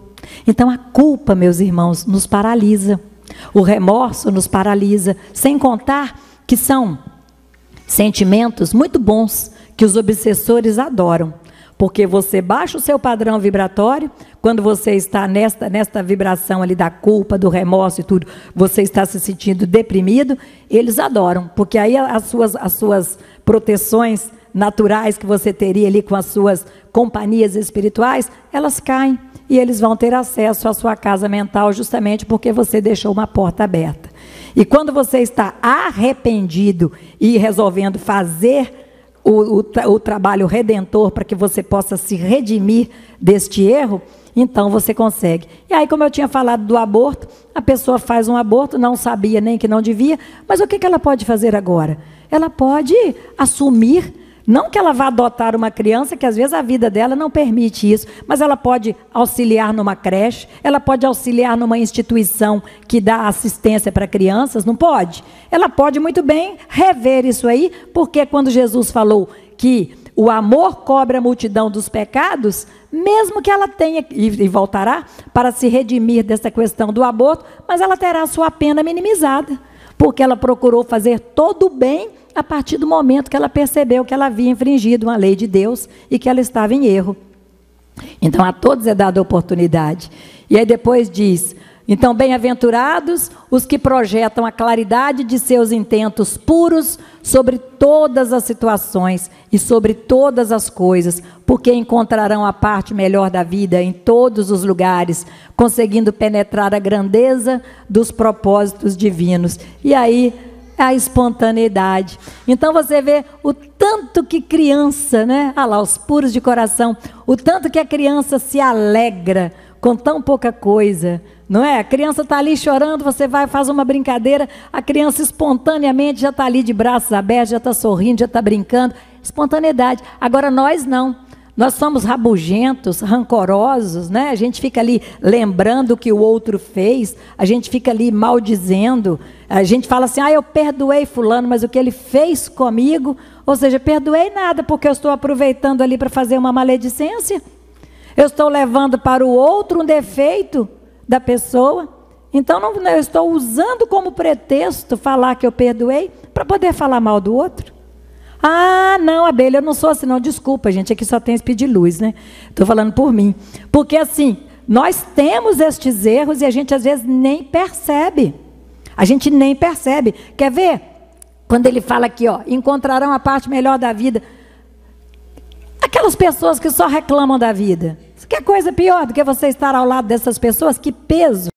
Então a culpa, meus irmãos, nos paralisa. O remorso nos paralisa, sem contar que são sentimentos muito bons que os obsessores adoram. Porque você baixa o seu padrão vibratório, quando você está nesta vibração ali da culpa, do remorso e tudo, você está se sentindo deprimido, eles adoram, porque aí as suas proteções naturais que você teria ali com as suas companhias espirituais, elas caem e eles vão ter acesso à sua casa mental justamente porque você deixou uma porta aberta. E quando você está arrependido e resolvendo fazer o trabalho redentor para que você possa se redimir deste erro, então você consegue. E aí, como eu tinha falado do aborto, a pessoa faz um aborto, não sabia nem que não devia, mas o que ela pode fazer agora? Ela pode assumir, não que ela vá adotar uma criança, que às vezes a vida dela não permite isso, mas ela pode auxiliar numa creche, ela pode auxiliar numa instituição que dá assistência para crianças, não pode? Ela pode muito bem rever isso aí, porque quando Jesus falou que o amor cobre a multidão dos pecados, mesmo que ela tenha, e voltará, para se redimir dessa questão do aborto, mas ela terá a sua pena minimizada, porque ela procurou fazer todo o bem a partir do momento que ela percebeu que ela havia infringido uma lei de Deus e que ela estava em erro. Então, a todos é dada a oportunidade. E aí depois diz, Então, bem-aventurados os que projetam a claridade de seus intentos puros sobre todas as situações e sobre todas as coisas, porque encontrarão a parte melhor da vida em todos os lugares, conseguindo penetrar a grandeza dos propósitos divinos. E aí, a espontaneidade. Então, você vê o tanto que criança, né? Ah lá, os puros de coração, o tanto que a criança se alegra com tão pouca coisa, não é? A criança está ali chorando, você vai, faz uma brincadeira, a criança espontaneamente já está ali de braços abertos, já está sorrindo, já está brincando. Espontaneidade. Agora nós não. Nós somos rabugentos, rancorosos, né? A gente fica ali lembrando o que o outro fez, a gente fica ali maldizendo, a gente fala assim, eu perdoei fulano, mas o que ele fez comigo, ou seja, perdoei nada, porque eu estou aproveitando ali para fazer uma maledicência. Eu estou levando para o outro um defeito da pessoa. Então, eu estou usando como pretexto falar que eu perdoei para poder falar mal do outro. Ah, não, Abelha, eu não sou assim, não. Desculpa, gente, aqui só tem speed luz, né? Estou falando por mim. Porque, assim, nós temos estes erros e a gente, às vezes, nem percebe. A gente nem percebe. Quer ver? Quando ele fala aqui, encontrarão a parte melhor da vida. Aquelas pessoas que só reclamam da vida. Que coisa pior do que você estar ao lado dessas pessoas? Que peso,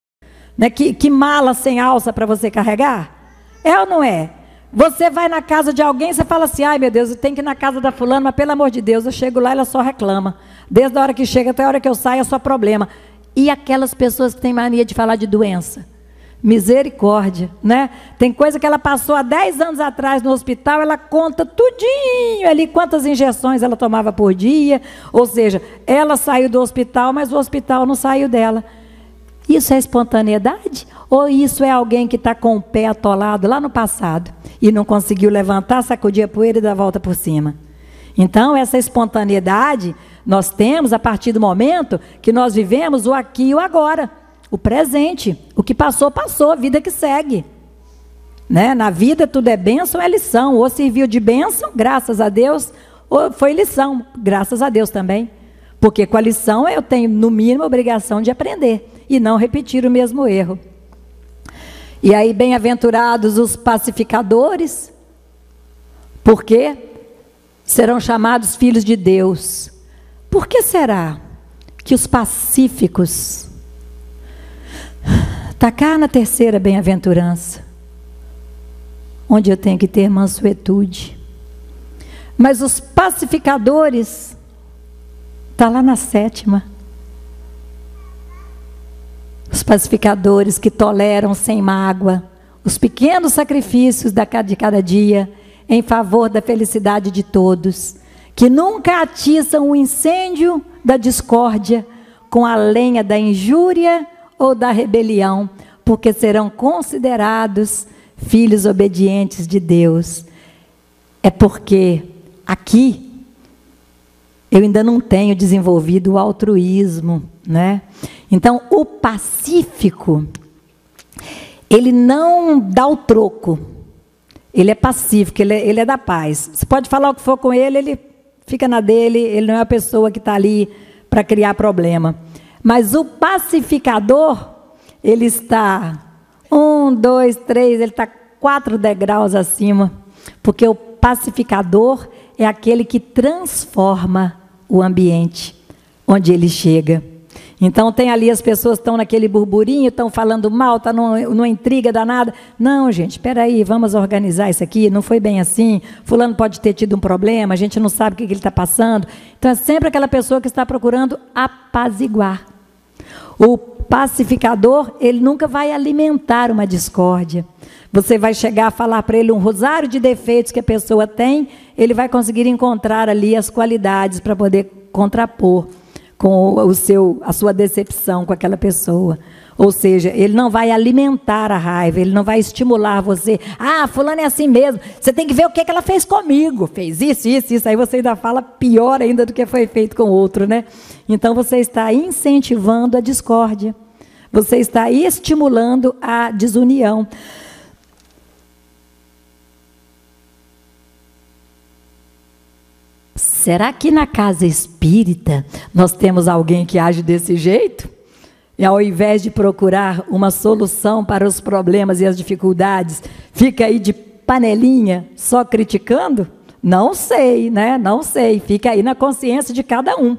né? Que mala sem alça para você carregar? É ou não é? Você vai na casa de alguém, você fala assim, ai meu Deus, eu tenho que ir na casa da fulana, mas pelo amor de Deus, eu chego lá e ela só reclama. Desde a hora que chega até a hora que eu saio é só problema. E aquelas pessoas que têm mania de falar de doença? Misericórdia, né? Tem coisa que ela passou há 10 anos atrás no hospital, ela conta tudinho ali, quantas injeções ela tomava por dia, ou seja, ela saiu do hospital, mas o hospital não saiu dela. Isso é espontaneidade? Ou isso é alguém que está com o pé atolado lá no passado e não conseguiu levantar, sacudir a poeira e dar a volta por cima? Então, essa espontaneidade nós temos a partir do momento que nós vivemos o aqui e o agora. O presente, o que passou, passou, a vida que segue. Né? Na vida tudo é bênção, é lição. Ou serviu de bênção, graças a Deus, ou foi lição, graças a Deus também. Porque com a lição eu tenho, no mínimo, a obrigação de aprender e não repetir o mesmo erro. E aí, bem-aventurados os pacificadores, porque serão chamados filhos de Deus. Por que será que os pacíficos... Está cá na terceira bem-aventurança, onde eu tenho que ter mansuetude. Mas os pacificadores, está lá na sétima. Os pacificadores que toleram sem mágoa os pequenos sacrifícios de cada dia em favor da felicidade de todos, que nunca atiçam o incêndio da discórdia com a lenha da injúria ou da rebelião, porque serão considerados filhos obedientes de Deus. É porque aqui eu ainda não tenho desenvolvido o altruísmo, né? Então, o pacífico, ele não dá o troco, ele é pacífico, ele é da paz. Você pode falar o que for com ele, ele fica na dele, ele não é a pessoa que está ali para criar problema. Mas o pacificador, ele está 1, 2, 3, ele está 4 degraus acima, porque o pacificador é aquele que transforma o ambiente onde ele chega. Então tem ali as pessoas que estão naquele burburinho, estão falando mal, estão numa intriga danada. Não, gente, espera aí, vamos organizar isso aqui, não foi bem assim, fulano pode ter tido um problema, a gente não sabe o que ele está passando. Então é sempre aquela pessoa que está procurando apaziguar. O pacificador, ele nunca vai alimentar uma discórdia. Você vai chegar a falar para ele um rosário de defeitos que a pessoa tem, ele vai conseguir encontrar ali as qualidades para poder contrapor com a sua decepção com aquela pessoa. Ou seja, ele não vai alimentar a raiva, ele não vai estimular você. Ah, fulano é assim mesmo, você tem que ver o que ela fez comigo. Fez isso, isso, isso. Aí você ainda fala pior ainda do que foi feito com o outro, né? Então você está incentivando a discórdia. Você está estimulando a desunião. Será que na casa espírita nós temos alguém que age desse jeito? E ao invés de procurar uma solução para os problemas e as dificuldades, fica aí de panelinha, só criticando? Não sei, né? Não sei. Fica aí na consciência de cada um.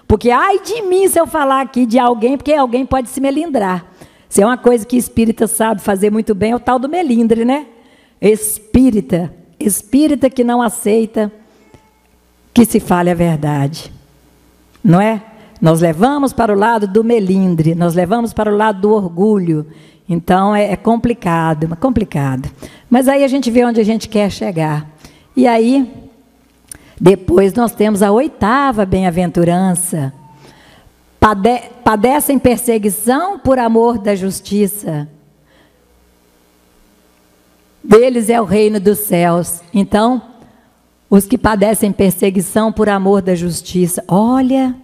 Porque, ai de mim se eu falar aqui de alguém, porque alguém pode se melindrar. Se é uma coisa que espírita sabe fazer muito bem, é o tal do melindre, né? Espírita que não aceita que se fale a verdade. Não é? Nós levamos para o lado do melindre, nós levamos para o lado do orgulho. Então, é complicado. Mas aí a gente vê onde a gente quer chegar. E aí, depois nós temos a 8ª bem-aventurança. Padecem perseguição por amor da justiça. Deles é o reino dos céus. Então, os que padecem perseguição por amor da justiça. Olha,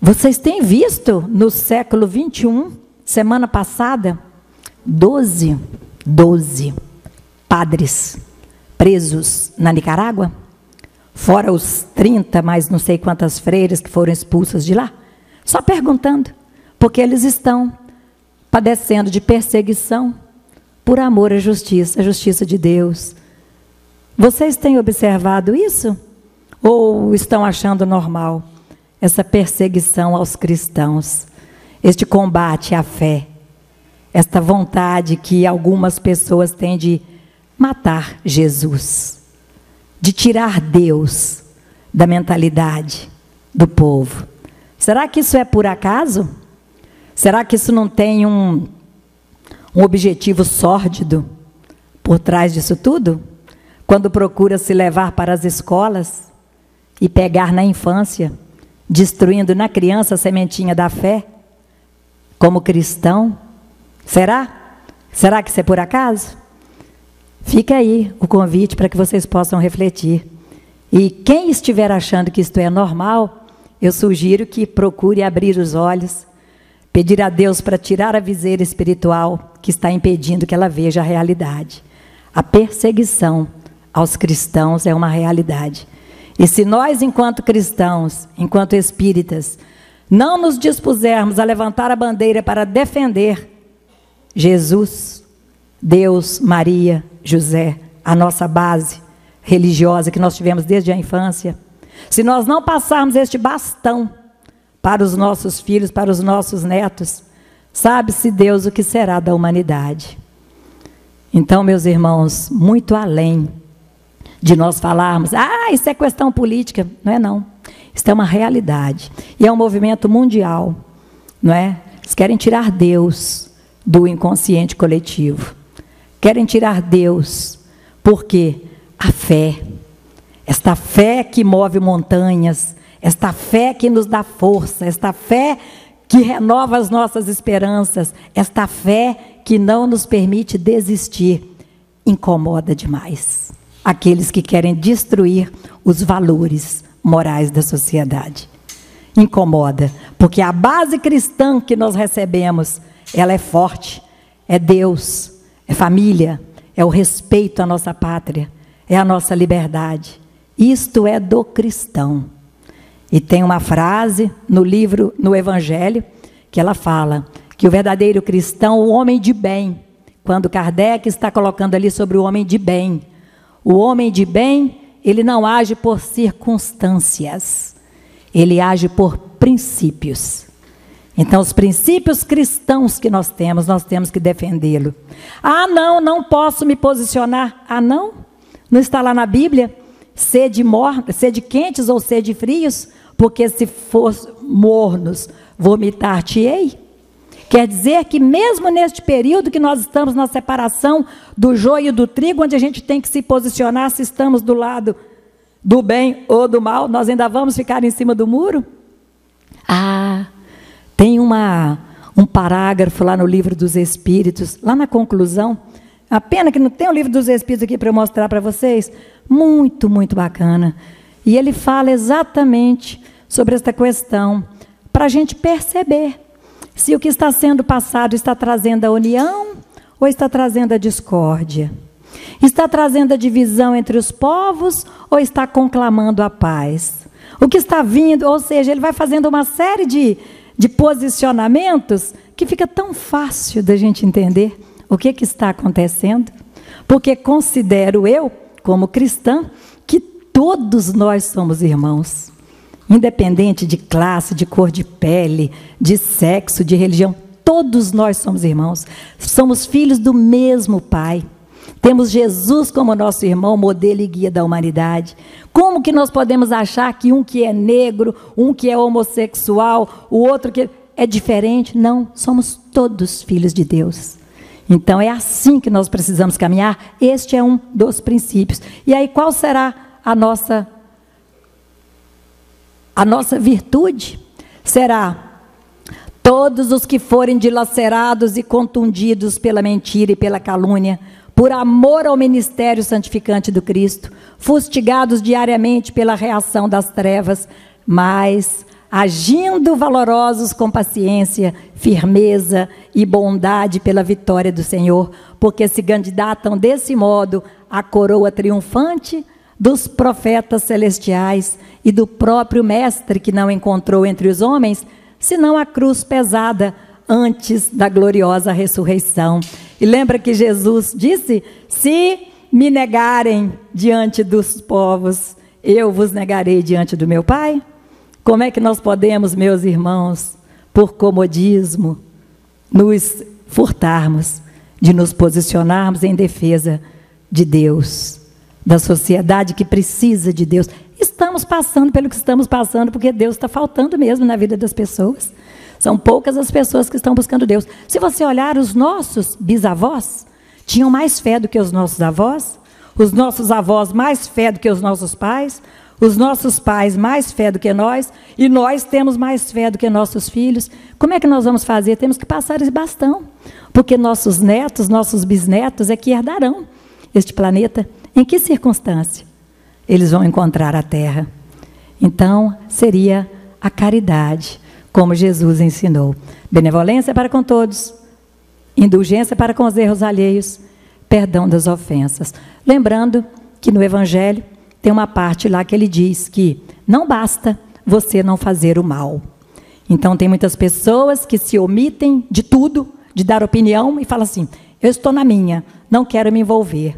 vocês têm visto no século 21, semana passada, 12 padres presos na Nicarágua, fora os 30, mais não sei quantas freiras que foram expulsas de lá, só perguntando, porque eles estão padecendo de perseguição por amor à justiça, a justiça de Deus. Vocês têm observado isso? Ou estão achando normal essa perseguição aos cristãos, este combate à fé, esta vontade que algumas pessoas têm de matar Jesus, de tirar Deus da mentalidade do povo? Será que isso é por acaso? Será que isso não tem um objetivo sórdido por trás disso tudo? Quando procura se levar para as escolas e pegar na infância, destruindo na criança a sementinha da fé, como cristão? Será? Será que isso é por acaso? Fica aí o convite para que vocês possam refletir. E quem estiver achando que isto é normal, eu sugiro que procure abrir os olhos, pedir a Deus para tirar a viseira espiritual que está impedindo que ela veja a realidade. A perseguição aos cristãos é uma realidade. E se nós, enquanto cristãos, enquanto espíritas, não nos dispusermos a levantar a bandeira para defender Jesus, Deus, Maria, José, a nossa base religiosa que nós tivemos desde a infância, se nós não passarmos este bastão para os nossos filhos, para os nossos netos, sabe-se Deus o que será da humanidade. Então, meus irmãos, muito além de nós falarmos, isso é questão política, não é não. Isso é uma realidade. E é um movimento mundial, não é? Eles querem tirar Deus do inconsciente coletivo. Querem tirar Deus, porque a fé, esta fé que move montanhas, esta fé que nos dá força, esta fé que renova as nossas esperanças, esta fé que não nos permite desistir, incomoda demais aqueles que querem destruir os valores morais da sociedade. Incomoda, porque a base cristã que nós recebemos, ela é forte, é Deus, é família, é o respeito à nossa pátria, é a nossa liberdade. Isto é do cristão. E tem uma frase no livro, no Evangelho, que ela fala que o verdadeiro cristão, o homem de bem, quando Kardec está colocando ali sobre o homem de bem, o homem de bem, ele não age por circunstâncias, ele age por princípios. Então, os princípios cristãos que nós temos que defendê-lo. Não posso me posicionar. Não está lá na Bíblia, sede quentes ou sede frios, porque se for mornos, vomitar-te-ei. Quer dizer que mesmo neste período que nós estamos na separação do joio e do trigo, onde a gente tem que se posicionar se estamos do lado do bem ou do mal, nós ainda vamos ficar em cima do muro? Tem um parágrafo lá no Livro dos Espíritos, lá na conclusão, a pena que não tem o Livro dos Espíritos aqui para eu mostrar para vocês, muito, muito bacana. E ele fala exatamente sobre esta questão, para a gente perceber se o que está sendo passado está trazendo a união ou está trazendo a discórdia. Está trazendo a divisão entre os povos ou está conclamando a paz? O que está vindo, ou seja, ele vai fazendo uma série de de posicionamentos que fica tão fácil da gente entender o que está acontecendo, porque considero eu, como cristã, que todos nós somos irmãos, independente de classe, de cor de pele, de sexo, de religião, todos nós somos irmãos, somos filhos do mesmo Pai. Temos Jesus como nosso irmão, modelo e guia da humanidade. Como que nós podemos achar que um que é negro, um que é homossexual, o outro que é diferente? Não, somos todos filhos de Deus. Então é assim que nós precisamos caminhar. Este é um dos princípios. E aí qual será a nossa virtude? Será: todos os que forem dilacerados e contundidos pela mentira e pela calúnia, por amor ao ministério santificante do Cristo, fustigados diariamente pela reação das trevas, mas agindo valorosos com paciência, firmeza e bondade pela vitória do Senhor, porque se candidatam desse modo à coroa triunfante dos profetas celestiais e do próprio Mestre, que não encontrou entre os homens senão a cruz pesada antes da gloriosa ressurreição. E lembra que Jesus disse: se me negarem diante dos povos, eu vos negarei diante do meu Pai? Como é que nós podemos, meus irmãos, por comodismo, nos furtarmos de nos posicionarmos em defesa de Deus, da sociedade que precisa de Deus? Estamos passando pelo que estamos passando porque Deus está faltando mesmo na vida das pessoas. São poucas as pessoas que estão buscando Deus. Se você olhar, os nossos bisavós tinham mais fé do que os nossos avós, os nossos avós mais fé do que os nossos pais, os nossos pais mais fé do que nós, e nós temos mais fé do que nossos filhos. Como é que nós vamos fazer? Temos que passar esse bastão, porque nossos netos, nossos bisnetos é que herdarão este planeta. Em que circunstância eles vão encontrar a terra? Então, seria a caridade, como Jesus ensinou. Benevolência para com todos, indulgência para com os erros alheios, perdão das ofensas. Lembrando que no Evangelho tem uma parte lá que ele diz que não basta você não fazer o mal. Então tem muitas pessoas que se omitem de tudo, de dar opinião, e falam assim: eu estou na minha, não quero me envolver.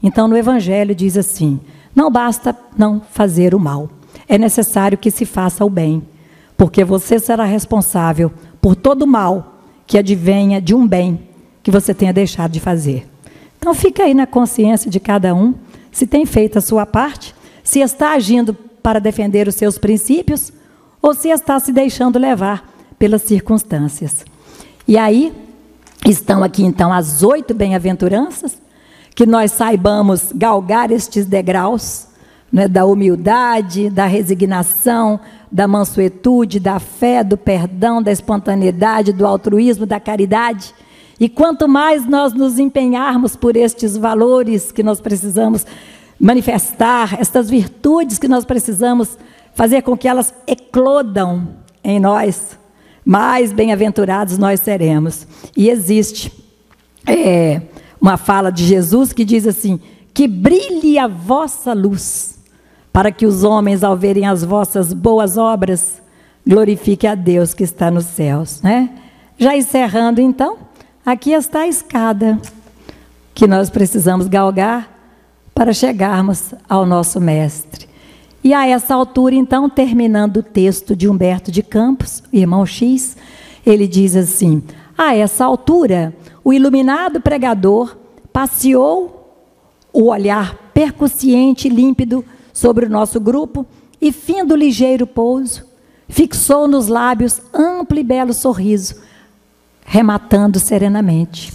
Então no Evangelho diz assim: não basta não fazer o mal, é necessário que se faça o bem, porque você será responsável por todo o mal que advenha de um bem que você tenha deixado de fazer. Então fica aí na consciência de cada um, se tem feito a sua parte, se está agindo para defender os seus princípios, ou se está se deixando levar pelas circunstâncias. E aí, estão aqui então as 8 bem-aventuranças, que nós saibamos galgar estes degraus, né, da humildade, da resignação, da mansuetude, da fé, do perdão, da espontaneidade, do altruísmo, da caridade. E quanto mais nós nos empenharmos por estes valores que nós precisamos manifestar, estas virtudes que nós precisamos fazer com que elas eclodam em nós, mais bem-aventurados nós seremos. E existe uma fala de Jesus que diz assim: que brilhe a vossa luz, para que os homens, ao verem as vossas boas obras, glorifiquem a Deus que está nos céus, né? Já encerrando então, aqui está a escada que nós precisamos galgar para chegarmos ao nosso Mestre. E a essa altura, então, terminando o texto de Humberto de Campos, irmão X, ele diz assim: a essa altura, o iluminado pregador passeou o olhar percussiente e límpido sobre o nosso grupo e, findo ligeiro pouso, fixou nos lábios amplo e belo sorriso, rematando serenamente.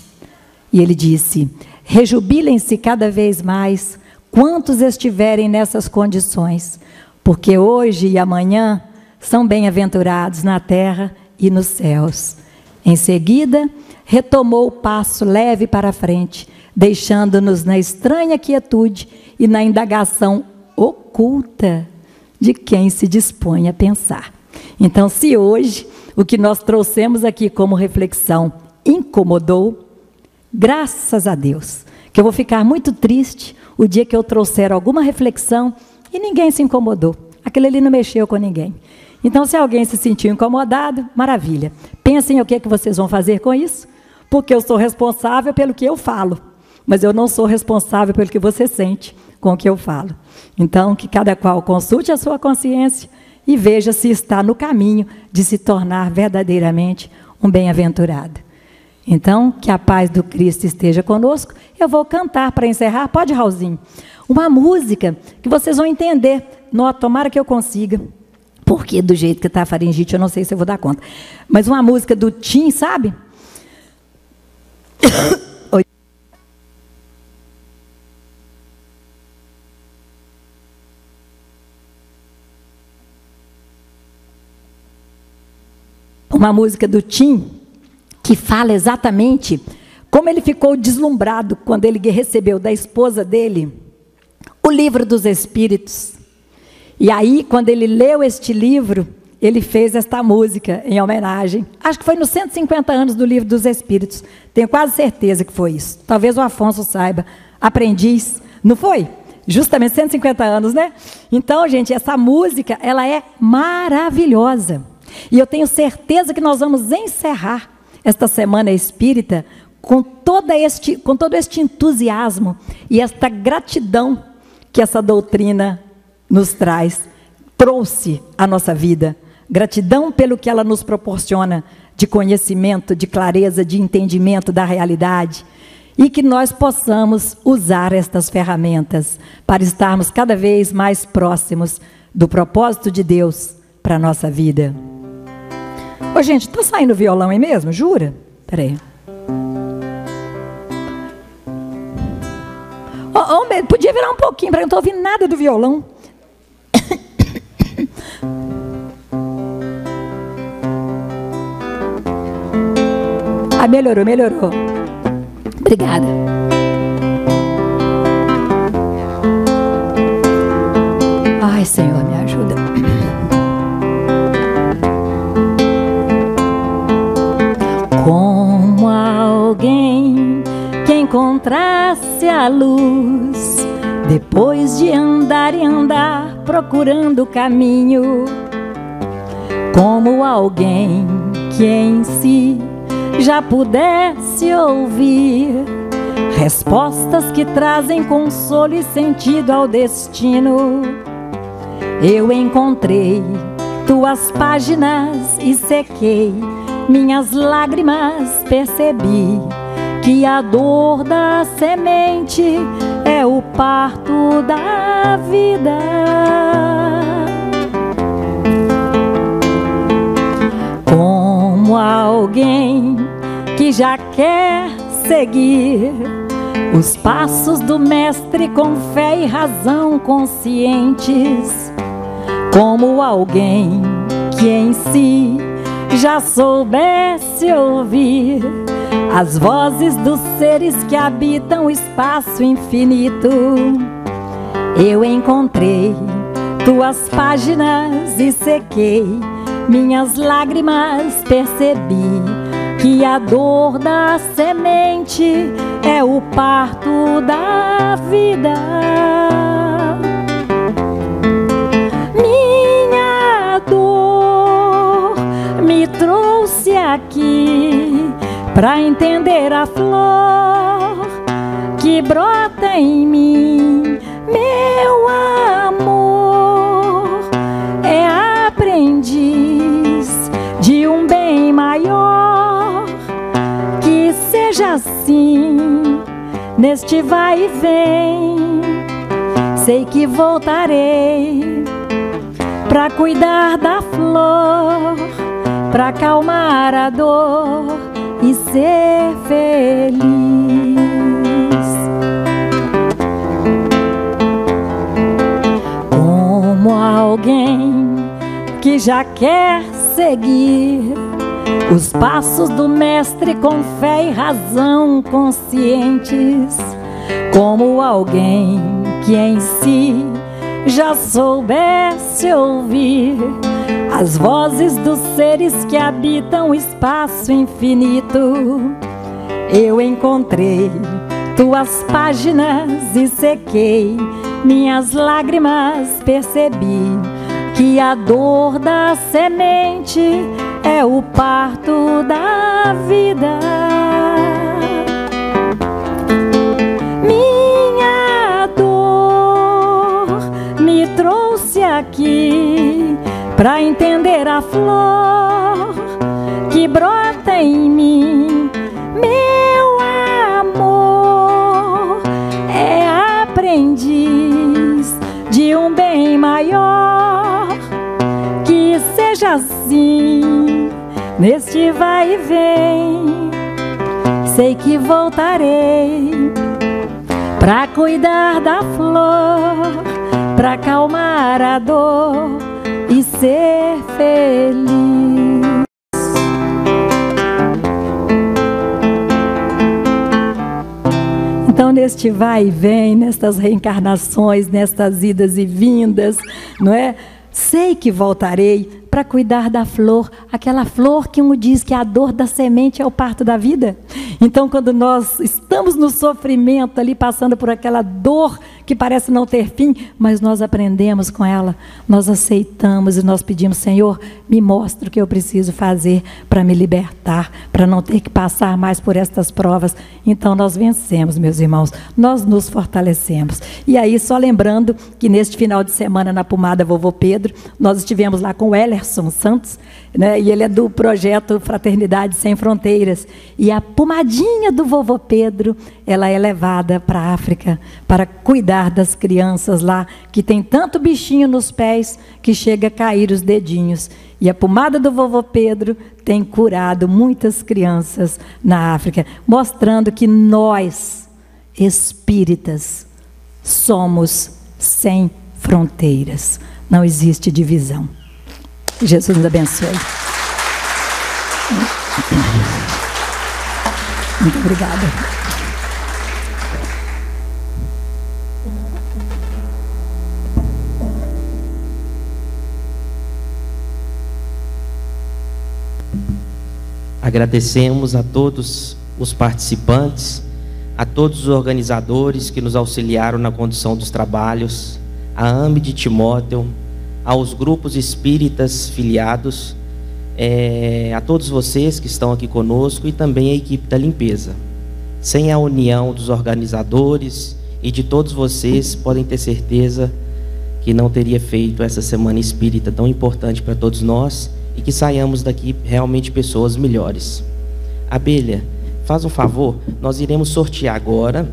E ele disse: rejubilem-se cada vez mais quantos estiverem nessas condições, porque hoje e amanhã são bem-aventurados na terra e nos céus. Em seguida, retomou o passo leve para a frente, deixando-nos na estranha quietude e na indagação oculta de quem se dispõe a pensar. Então, se hoje o que nós trouxemos aqui como reflexão incomodou, graças a Deus, que eu vou ficar muito triste o dia que eu trouxer alguma reflexão e ninguém se incomodou. Aquele ali não mexeu com ninguém. Então, se alguém se sentiu incomodado, maravilha. Pensem o que vocês vão fazer com isso, porque eu sou responsável pelo que eu falo, mas eu não sou responsável pelo que você sente com o que eu falo. Então, que cada qual consulte a sua consciência e veja se está no caminho de se tornar verdadeiramente um bem-aventurado. Então, que a paz do Cristo esteja conosco. Eu vou cantar para encerrar. Pode, Raulzinho? Uma música que vocês vão entender. Tomara que eu consiga. Porque do jeito que está a faringite, eu não sei se eu vou dar conta. Mas uma música do Tim, sabe? Uma música do Tim, que fala exatamente como ele ficou deslumbrado quando ele recebeu da esposa dele o livro dos Espíritos. E aí, quando ele leu este livro, ele fez esta música em homenagem. Acho que foi nos 150 anos do livro dos Espíritos. Tenho quase certeza que foi isso. Talvez o Afonso saiba. Aprendiz, não foi? Justamente 150 anos, né? Então, gente, essa música, ela é maravilhosa. E eu tenho certeza que nós vamos encerrar esta Semana Espírita com todo este entusiasmo e esta gratidão que essa doutrina nos trouxe à nossa vida. Gratidão pelo que ela nos proporciona de conhecimento, de clareza, de entendimento da realidade. E que nós possamos usar estas ferramentas para estarmos cada vez mais próximos do propósito de Deus para a nossa vida. Ô, gente, está saindo violão aí mesmo? Jura? Espera aí. Podia virar um pouquinho, porque eu não estou ouvindo nada do violão. Ah, melhorou. Obrigada. Ai, Senhor, me ajuda. Como alguém que encontrasse a luz, depois de andar e andar procurando o caminho. Como alguém que em si já pudesse ouvir respostas que trazem consolo e sentido ao destino. Eu encontrei tuas páginas e sequei minhas lágrimas, percebi que a dor da semente é o parto da vida. Como alguém que já quer seguir os passos do Mestre com fé e razão conscientes. Como alguém que em si já soubesse ouvir as vozes dos seres que habitam o espaço infinito. Eu encontrei tuas páginas e sequei minhas lágrimas, percebi que a dor da semente é o parto da vida. Minha dor me trouxe aqui para entender a flor que brota em mim. Meu amor é aprendiz de um bem maior. Que seja assim neste vai e vem. Sei que voltarei para cuidar da flor, para acalmar a dor e ser feliz. Como alguém que já quer seguir os passos do Mestre com fé e razão conscientes. Como alguém que em si já soubesse ouvir as vozes dos seres que habitam o espaço infinito. Eu encontrei tuas páginas e sequei minhas lágrimas, percebi que a dor da semente é o parto da vida. Minha dor me trouxe aqui para entender a flor que brota em mim. Meu amor é aprendiz de um bem maior. Que seja assim neste vai e vem. Sei que voltarei pra cuidar da flor, pra acalmar a dor e ser feliz. Então, neste vai e vem, nestas reencarnações, nestas idas e vindas, não é? Sei que voltarei para cuidar da flor, aquela flor que diz que a dor da semente é o parto da vida. Então, quando nós estamos no sofrimento ali, passando por aquela dor que parece não ter fim, mas nós aprendemos com ela, nós aceitamos e nós pedimos: Senhor, me mostra o que eu preciso fazer para me libertar, para não ter que passar mais por estas provas. Então nós vencemos, meus irmãos, nós nos fortalecemos. E aí, só lembrando que neste final de semana na Pomada Vovô Pedro, nós estivemos lá com o Ellerson Santos, né? E ele é do projeto Fraternidade Sem Fronteiras. E a pomadinha do Vovô Pedro, ela é levada para a África para cuidar das crianças lá, que tem tanto bichinho nos pés que chega a cair os dedinhos. E a pomada do Vovô Pedro tem curado muitas crianças na África, mostrando que nós, espíritas, somos sem fronteiras. Não existe divisão. Jesus nos abençoe. Muito obrigada. Agradecemos a todos os participantes, a todos os organizadores que nos auxiliaram na condução dos trabalhos, a AME de Timóteo, aos grupos espíritas filiados, a todos vocês que estão aqui conosco e também a equipe da limpeza. Sem a união dos organizadores e de todos vocês, podem ter certeza que não teria feito essa semana espírita tão importante para todos nós, e que saiamos daqui realmente pessoas melhores. Abelha, faz um favor, nós iremos sortear agora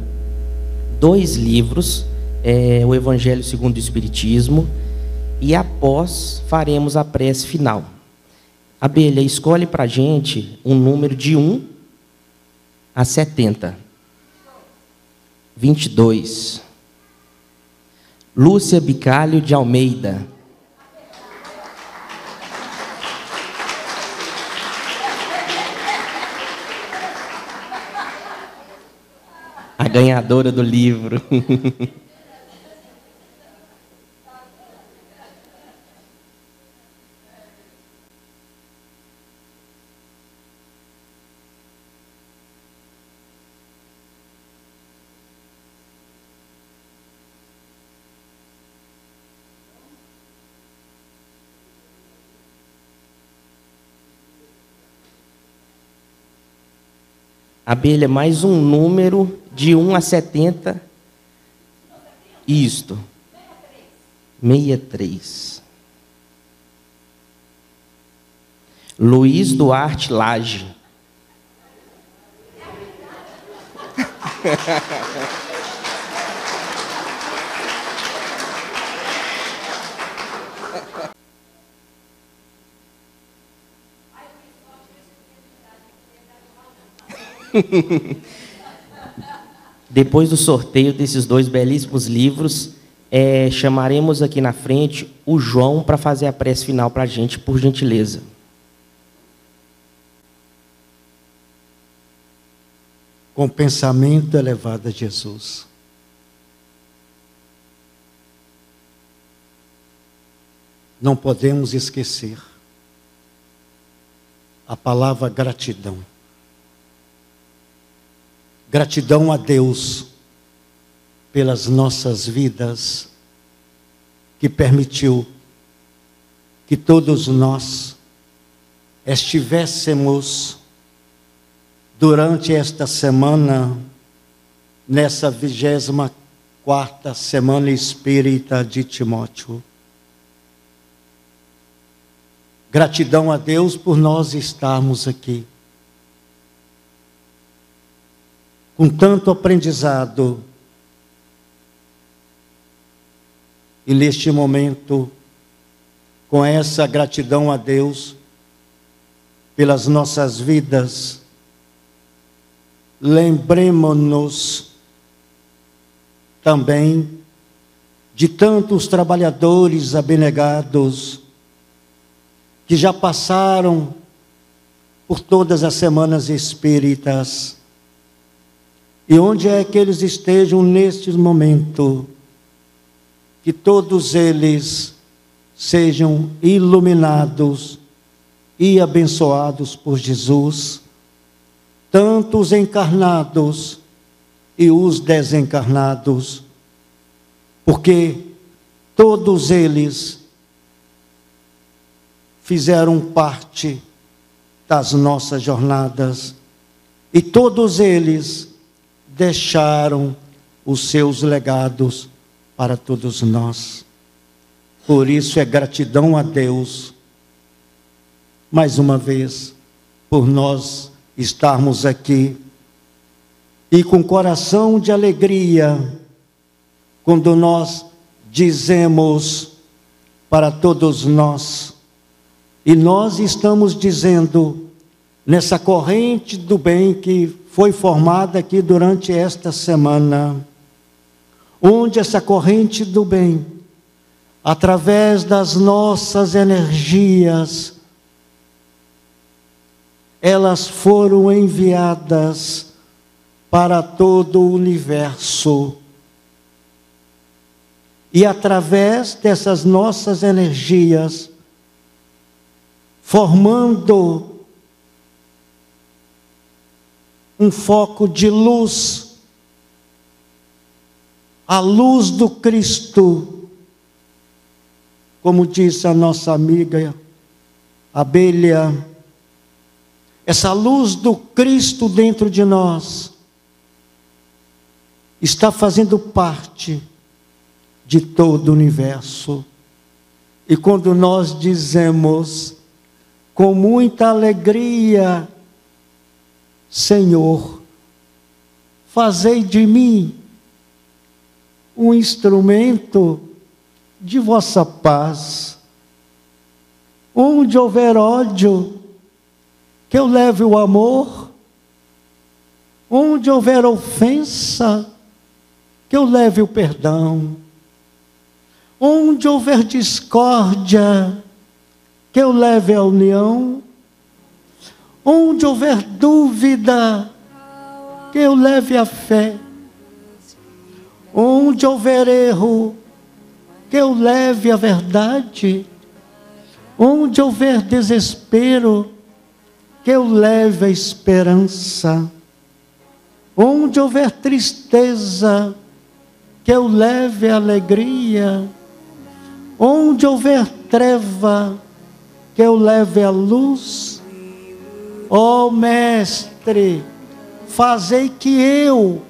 2 livros, o Evangelho segundo o Espiritismo, e após faremos a prece final. Abelha, escolhe para a gente um número de 1 a 70. 22. Lúcia Bicalho de Almeida. A ganhadora do livro. Abelha, mais um número de 1 a 70. Isto. 63. Luiz Duarte Lage. Depois do sorteio desses 2 belíssimos livros, chamaremos aqui na frente o João para fazer a prece final para a gente, por gentileza. Com pensamento elevado a Jesus. Não podemos esquecer a palavra gratidão. Gratidão a Deus pelas nossas vidas, que permitiu que todos nós estivéssemos durante esta semana, nessa 24ª Semana Espírita de Timóteo. Gratidão a Deus por nós estarmos aqui. Com tanto aprendizado. E neste momento, com essa gratidão a Deus pelas nossas vidas, lembremos-nos também de tantos trabalhadores abnegados que já passaram por todas as semanas espíritas. E onde é que eles estejam neste momento, que todos eles sejam iluminados e abençoados por Jesus, tanto os encarnados e os desencarnados, porque todos eles fizeram parte das nossas jornadas e todos eles deixaram os seus legados para todos nós. Por isso é gratidão a Deus, mais uma vez, por nós estarmos aqui e com coração de alegria, quando nós dizemos para todos nós, e nós estamos dizendo nessa corrente do bem que foi formada aqui durante esta semana, onde essa corrente do bem, através das nossas energias, elas foram enviadas para todo o universo. E através dessas nossas energias, formando um foco de luz, a luz do Cristo, como disse a nossa amiga Abelha, essa luz do Cristo dentro de nós está fazendo parte de todo o universo. E quando nós dizemos com muita alegria, Senhor, fazei de mim um instrumento de vossa paz. Onde houver ódio, que eu leve o amor. Onde houver ofensa, que eu leve o perdão. Onde houver discórdia, que eu leve a união. Onde houver dúvida, que eu leve a fé. Onde houver erro, que eu leve a verdade. Onde houver desespero, que eu leve a esperança. Onde houver tristeza, que eu leve a alegria. Onde houver treva, que eu leve a luz. Ó Mestre, fazei que eu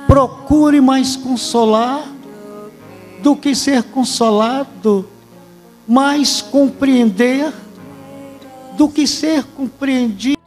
procure mais consolar do que ser consolado, mais compreender do que ser compreendido.